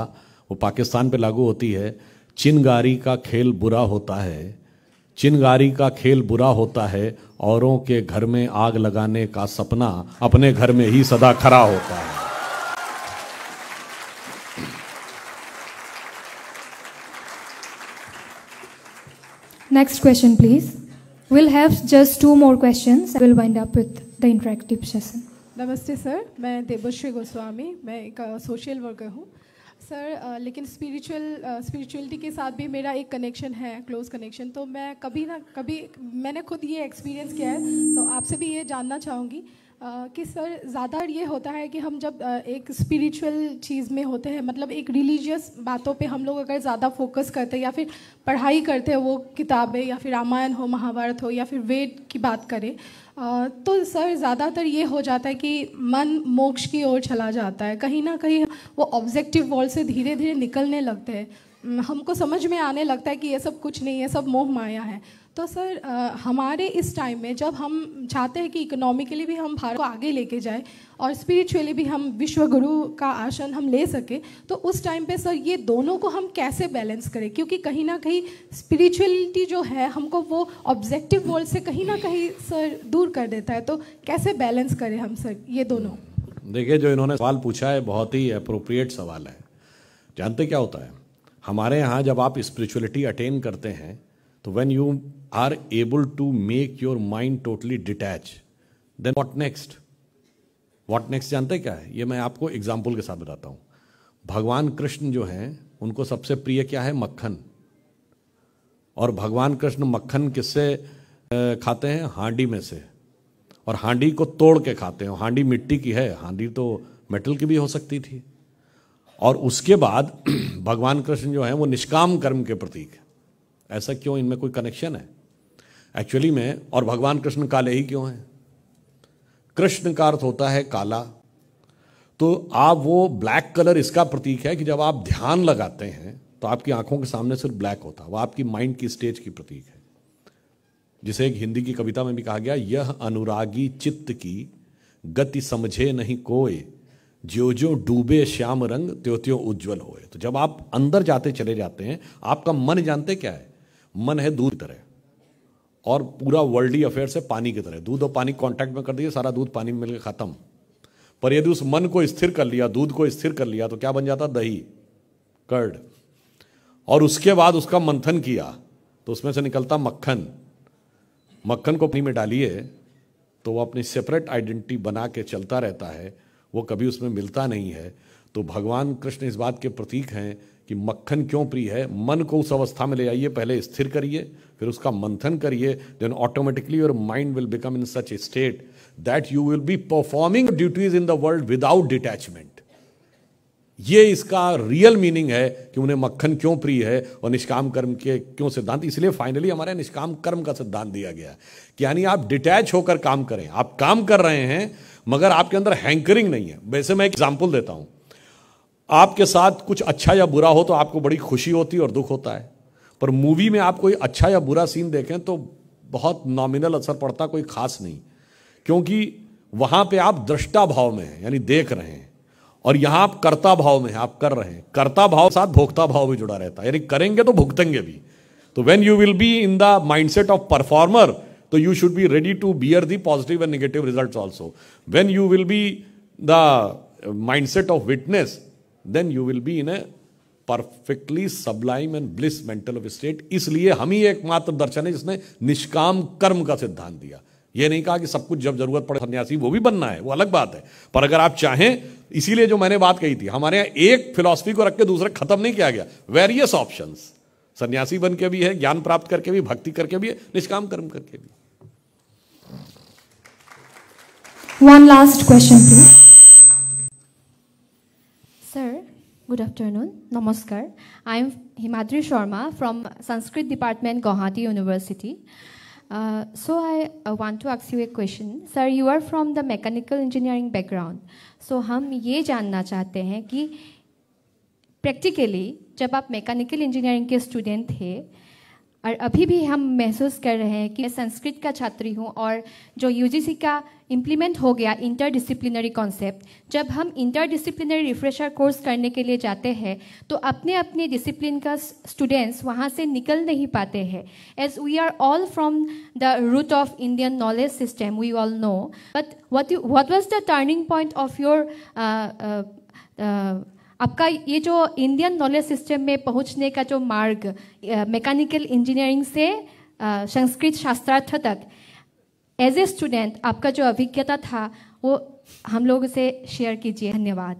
वो पाकिस्तान पे लागू होती है। चिनगारी का खेल बुरा होता है, चिनगारी का खेल बुरा होता है, औरों के घर में आग लगाने का सपना अपने घर में ही सदा खरा होता है। Next question, please. We'll have just 2 more questions. We'll wind up with the interactive session. नमस्ते सर, मैं देवश्री गोस्वामी, मैं एक सोशल वर्कर हूँ सर। लेकिन स्पिरिचुअलिटी के साथ भी मेरा एक कनेक्शन है, क्लोज कनेक्शन। तो मैं कभी ना कभी मैंने खुद ये एक्सपीरियंस किया है, तो आपसे भी ये जानना चाहूँगी कि सर ज़्यादा ये होता है कि हम जब एक स्पिरिचुअल चीज़ में होते हैं, मतलब एक रिलीजियस बातों पे हम लोग अगर ज़्यादा फोकस करते हैं या फिर पढ़ाई करते हैं, वो किताबें या फिर रामायण हो, महाभारत हो या फिर वेद की बात करें, तो सर ज़्यादातर ये हो जाता है कि मन मोक्ष की ओर चला जाता है। कहीं ना कहीं वो ऑब्जेक्टिव वर्ल्ड से धीरे धीरे निकलने लगते हैं। हमको समझ में आने लगता है कि ये सब कुछ नहीं है, सब मोह माया है। तो सर हमारे इस टाइम में जब हम चाहते हैं कि इकोनॉमिकली भी हम भारत को आगे लेके जाए और स्पिरिचुअली भी हम विश्व गुरु का आसन हम ले सके, तो उस टाइम पे सर ये दोनों को हम कैसे बैलेंस करें? क्योंकि कहीं ना कहीं स्पिरिचुअलिटी जो है हमको वो ऑब्जेक्टिव वर्ल्ड से कहीं ना कहीं सर दूर कर देता है। तो कैसे बैलेंस करें हम सर ये दोनों? देखिए, जो इन्होंने सवाल पूछा है बहुत ही अप्रोप्रिएट सवाल है। जानते क्या होता है, हमारे यहाँ जब आप स्पिरिचुअलिटी अटेन करते हैं तो when you are able to make your mind totally detach, then what next? What next जानते क्या है? ये मैं आपको एग्जाम्पल के साथ बताता हूँ। भगवान कृष्ण जो हैं उनको सबसे प्रिय क्या है? मक्खन। और भगवान कृष्ण मक्खन किससे खाते हैं? हांडी में से। और हांडी को तोड़ के खाते हैं। हांडी मिट्टी की है, हांडी तो मेटल की भी हो सकती थी। और उसके बाद भगवान कृष्ण जो है वो निष्काम कर्म के प्रतीक है। ऐसा क्यों? इनमें कोई कनेक्शन है एक्चुअली में? और भगवान कृष्ण काले ही क्यों हैं? कृष्ण का अर्थ होता है काला। तो आप वो ब्लैक कलर इसका प्रतीक है कि जब आप ध्यान लगाते हैं तो आपकी आंखों के सामने सिर्फ ब्लैक होता है। वो आपकी माइंड की स्टेज की प्रतीक है, जिसे एक हिंदी की कविता में भी कहा गया, यह अनुरागी चित्त की गति समझे नहीं कोय, ज्यो ज्यो डूबे श्याम रंग त्यों त्यों उज्जवल होए। तो जब आप अंदर जाते चले जाते हैं, आपका मन जानते क्या है? मन है दूध की तरह, और पूरा वर्ल्डली अफेयर से पानी की तरह। दूध और पानी कांटेक्ट में कर दिए, सारा दूध पानी में मिलकर खत्म। पर यदि उस मन को स्थिर कर लिया, दूध को स्थिर कर लिया, तो क्या बन जाता? दही, कर्ड। और उसके बाद उसका मंथन किया तो उसमें से निकलता मक्खन। मक्खन को पानी में डालिए तो वो अपनी सेपरेट आइडेंटिटी बना के चलता रहता है, वो कभी उसमें मिलता नहीं है। तो भगवान कृष्ण इस बात के प्रतीक हैं कि मक्खन क्यों प्रिय है। मन को उस अवस्था में ले आइए, पहले स्थिर करिए, फिर उसका मंथन करिए, then automatically your mind will become in such a state that you will be performing duties in the world without detachment. ये इसका रियल मीनिंग है कि उन्हें मक्खन क्यों प्रिय है और निष्काम कर्म के क्यों सिद्धांत। इसलिए फाइनली हमारे निष्काम कर्म का सिद्धांत दिया गया कि यानी आप डिटैच होकर काम करें। आप काम कर रहे हैं मगर आपके अंदर हैंकरिंग नहीं है। वैसे मैं एक एग्जांपल देता हूं, आपके साथ कुछ अच्छा या बुरा हो तो आपको बड़ी खुशी होती है और दुख होता है। पर मूवी में आप कोई अच्छा या बुरा सीन देखें तो बहुत नॉमिनल असर पड़ता, कोई खास नहीं, क्योंकि वहां पे आप दृष्टा भाव में हैं, यानी देख रहे हैं, और यहां आप कर्ता भाव में हैं, आप कर रहे हैं। कर्ता भाव साथ भोक्ता भाव भी जुड़ा रहता है, यानी करेंगे तो भुगतेंगे भी। तो when you will be in the mindset of performer, तो you should be ready to bear the positive and negative results also. When you will be the mindset of witness, then you will be in a perfectly sublime and bliss mental of state. इसलिए हम ही एकमात्र दर्शन है जिसने निष्काम कर्म का सिद्धांत दिया। ये नहीं कहा कि सब कुछ जब जरूरत पड़े सन्यासी वो भी बनना है, वो अलग बात है। पर अगर आप चाहें, इसीलिए जो मैंने बात कही थी, हमारे यहाँ एक फिलॉसफी को रख के दूसरा खत्म नहीं किया गया। वेरियस ऑप्शंस, सन्यासी बन के भी है, ज्ञान प्राप्त करके भी, भक्ति करके भी है, निष्काम कर्म करके भी। One last question, please. Sir, good afternoon. Namaskar. I am Himadri Sharma from Sanskrit Department, Guwahati University. So I want to ask you a question. Sir, you are from the mechanical engineering background. So हम ये जानना चाहते हैं कि practically जब आप mechanical engineering के student थे, और अभी भी हम महसूस कर रहे हैं कि मैं संस्कृत का छात्री हूँ, और जो यूजीसी का इम्प्लीमेंट हो गया इंटरडिसिप्लिनरी कॉन्सेप्ट, जब हम इंटरडिसिप्लिनरी रिफ्रेशर कोर्स करने के लिए जाते हैं तो अपने अपने डिसिप्लिन का स्टूडेंट्स वहाँ से निकल नहीं पाते हैं। As we are all from the root of Indian knowledge system, we all know, but what was the turning point of your आपका ये जो इंडियन नॉलेज सिस्टम में पहुंचने का जो मार्ग, मैकेनिकल इंजीनियरिंग से संस्कृत शास्त्रार्थ तक, एज ए स्टूडेंट आपका जो अभिज्ञता था वो हम लोगों से शेयर कीजिए। धन्यवाद।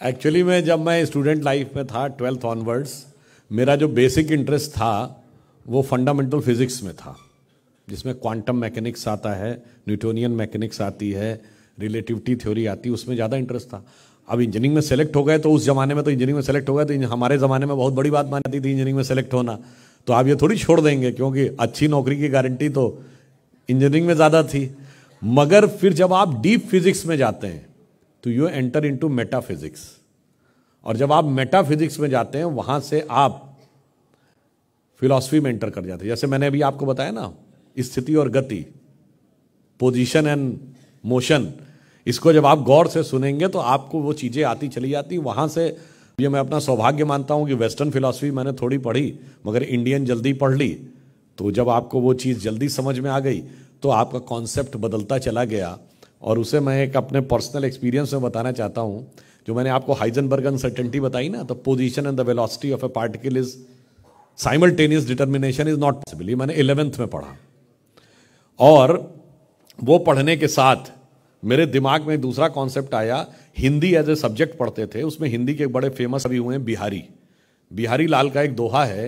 एक्चुअली जब मैं स्टूडेंट लाइफ में था 12th ऑनवर्ड्स, मेरा जो बेसिक इंटरेस्ट था वो फंडामेंटल फिजिक्स में था, जिसमें क्वांटम मैकेनिक्स आता है, न्यूटोनियन मैकेनिक्स आती है, रिलेटिविटी थ्योरी आती है, उसमें ज़्यादा इंटरेस्ट था। अब इंजीनियरिंग में सेलेक्ट हो गए तो उस जमाने में तो इंजीनियरिंग में सेलेक्ट हो गए तो हमारे ज़माने में बहुत बड़ी बात मानी जाती थी इंजीनियरिंग में सेलेक्ट होना। तो आप ये थोड़ी छोड़ देंगे, क्योंकि अच्छी नौकरी की गारंटी तो इंजीनियरिंग में ज़्यादा थी। मगर फिर जब आप डीप फिजिक्स में जाते हैं तो यू एंटर इनटू मेटाफिजिक्स, और जब आप मेटाफिजिक्स में जाते हैं वहां से आप फिलॉसफी में एंटर कर जाते हैं। जैसे मैंने अभी आपको बताया ना, स्थिति और गति, पोजीशन एंड मोशन, इसको जब आप गौर से सुनेंगे तो आपको वो चीजें आती चली जाती। वहां से ये मैं अपना सौभाग्य मानता हूं कि वेस्टर्न फिलॉसफी मैंने थोड़ी पढ़ी मगर इंडियन जल्दी पढ़ ली। तो जब आपको वो चीज़ जल्दी समझ में आ गई तो आपका कॉन्सेप्ट बदलता चला गया। और उसे मैं एक अपने पर्सनल एक्सपीरियंस में बताना चाहता हूं। जो मैंने आपको हाइजेनबर्ग अनसर्टेनिटी बताई ना, the position and the velocity of A particle is simultaneous determination is not possible, ये मैंने 11th में पढ़ा। और वो पढ़ने के साथ मेरे दिमाग में दूसरा कॉन्सेप्ट आया। हिंदी एज ए सब्जेक्ट पढ़ते थे, उसमें हिंदी के बड़े फेमस अभी हुए हैं बिहारी लाल का एक दोहा है।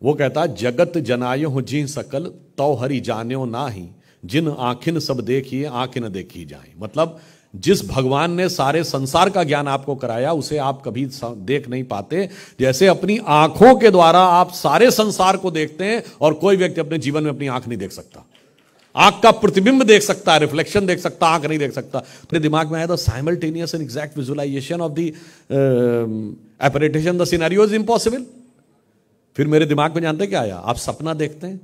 वो कहता, जगत जनायो जी सकल तौ हरि जान्यो नाही, जिन आंखिन सब देखिए आंखें न देखी जाए। मतलब जिस भगवान ने सारे संसार का ज्ञान आपको कराया उसे आप कभी देख नहीं पाते। जैसे अपनी आंखों के द्वारा आप सारे संसार को देखते हैं और कोई व्यक्ति अपने जीवन में अपनी आंख नहीं देख सकता। आंख का प्रतिबिंब देख सकता है, रिफ्लेक्शन देख सकता, आंख नहीं देख सकता। मेरे दिमाग में आया, the simultaneous and exact visualization of the apparition the scenario is impossible. फिर मेरे दिमाग में जानते क्या आया, आप सपना देखते हैं,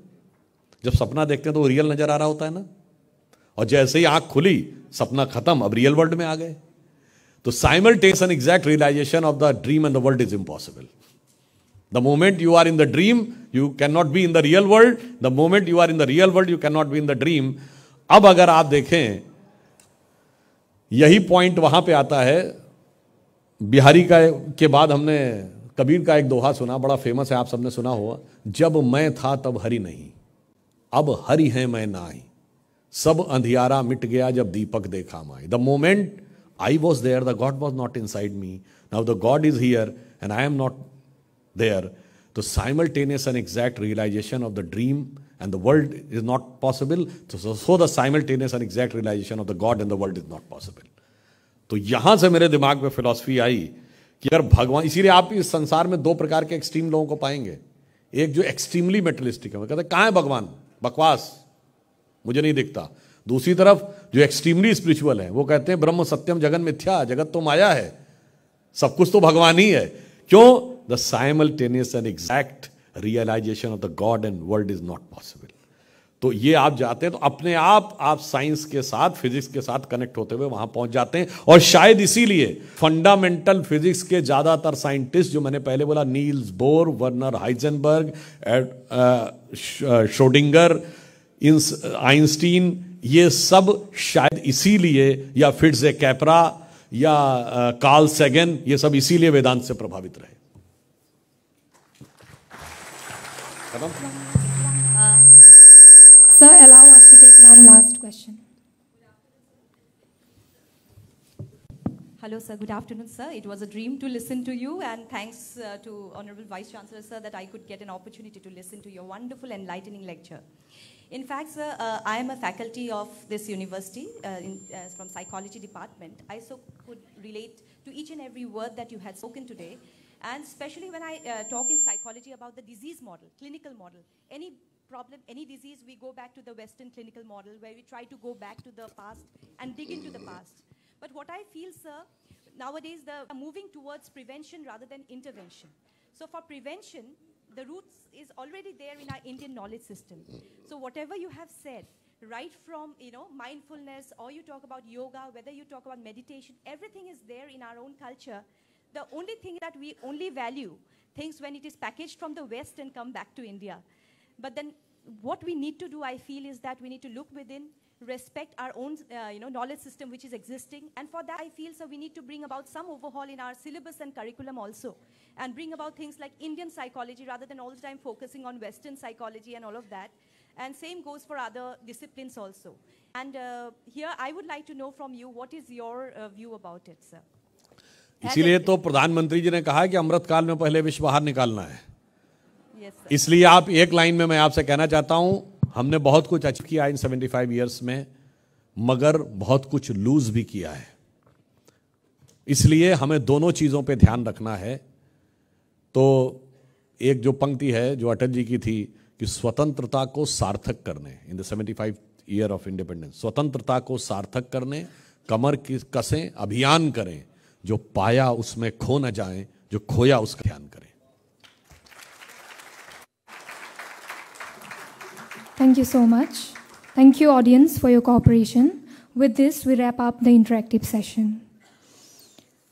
जब सपना देखते हैं तो वो रियल नजर आ रहा होता है ना, और जैसे ही आंख खुली सपना खत्म, अब रियल वर्ल्ड में आ गए। तो simultaneous and exact realisation of the dream and the world is impossible. The moment you are in the dream, you cannot be in the real world. The moment you are in the real world, you cannot be in the dream. अब अगर आप देखें, यही point वहां पे आता है। बिहारी का के बाद हमने कबीर का एक दोहा सुना, बड़ा फेमस है, आप सबने सुना होगा। जब मैं था तब हरि नहीं, अब हरि है मैं नाई, सब अंधियारा मिट गया जब दीपक देखा माई। The moment I was there, the God was not inside me. Now the God is here and I am not there. The simultaneous and exact realization of the dream and the world is not possible. So the simultaneous and exact realization of the God and the world is not possible. तो यहां से मेरे दिमाग में philosophy आई कि अगर भगवान, इसीलिए आप इस संसार में दो प्रकार के एक्सट्रीम लोगों को पाएंगे। एक जो एक्सट्रीमली मेटलिस्टिक है, वो कहते हैं कहां है भगवान, बकवास, मुझे नहीं दिखता। दूसरी तरफ जो एक्सट्रीमली स्पिरिचुअल है, वो कहते हैं ब्रह्म सत्यम जगन मिथ्या, जगत तो माया है, सब कुछ तो भगवान ही है। क्यों? The simultaneous and exact realisation of the God and world is not possible. तो ये आप जाते हैं तो अपने आप साइंस के साथ, फिजिक्स के साथ कनेक्ट होते हुए वहां पहुंच जाते हैं। और शायद इसीलिए फंडामेंटल फिजिक्स के ज्यादातर साइंटिस्ट, जो मैंने पहले बोला, Niels Bohr, Werner Heisenberg, Schrodinger, Einstein, ये सब शायद इसीलिए, या फिट्ज ए कैपरा या कार्ल सेगन, ये सब इसीलिए वेदांत से प्रभावित रहे। Sir, allow us to take one last question. Hello, sir. Good afternoon, sir. It was a dream to listen to you, and thanks to Honorable Vice Chancellor, sir, that I could get an opportunity to listen to your wonderful, enlightening lecture. In fact, sir, I am a faculty of this university from psychology department. I so could relate to each and every word that you had spoken today, and especially when I talk in psychology about the disease model, clinical model. Any problem, any disease, we go back to the Western clinical model where we try to go back to the past and dig into the past. But what I feel, sir, nowadays they're moving towards prevention rather than intervention. So for prevention, the roots is already there in our Indian knowledge system. So whatever you have said, right from mindfulness, or you talk about yoga, whether you talk about meditation, everything is there in our own culture. The only thing that we only value things when it is packaged from the West and come back to India. But then what we need to do, I feel, is that we need to look within, respect our own knowledge system which is existing, and for that I feel, so we need to bring about some overhaul in our syllabus and curriculum also, and bring about things like Indian psychology rather than all the time focusing on Western psychology and all of that. And same goes for other disciplines also. And here I would like to know from you, what is your view about it, sir? इसीलिए तो प्रधानमंत्री जी ने कहा है कि अमृत काल में पहले विश्व बाहर निकालना है। Yes, sir. इसलिए आप एक लाइन में मैं आपसे कहना चाहता हूं, हमने बहुत कुछ अचीव किया इन 75 इयर्स में, मगर बहुत कुछ लूज भी किया है। इसलिए हमें दोनों चीजों पे ध्यान रखना है। तो एक जो पंक्ति है जो अटल जी की थी कि स्वतंत्रता को सार्थक करने, in the 75 year of independence, स्वतंत्रता को सार्थक करने कमर की कसें, अभियान करें, जो पाया उसमें खो न जाए, जो खोया उसका ध्यान करें। Thank you so much. Thank you, audience, for your cooperation. With this, we wrap up the interactive session.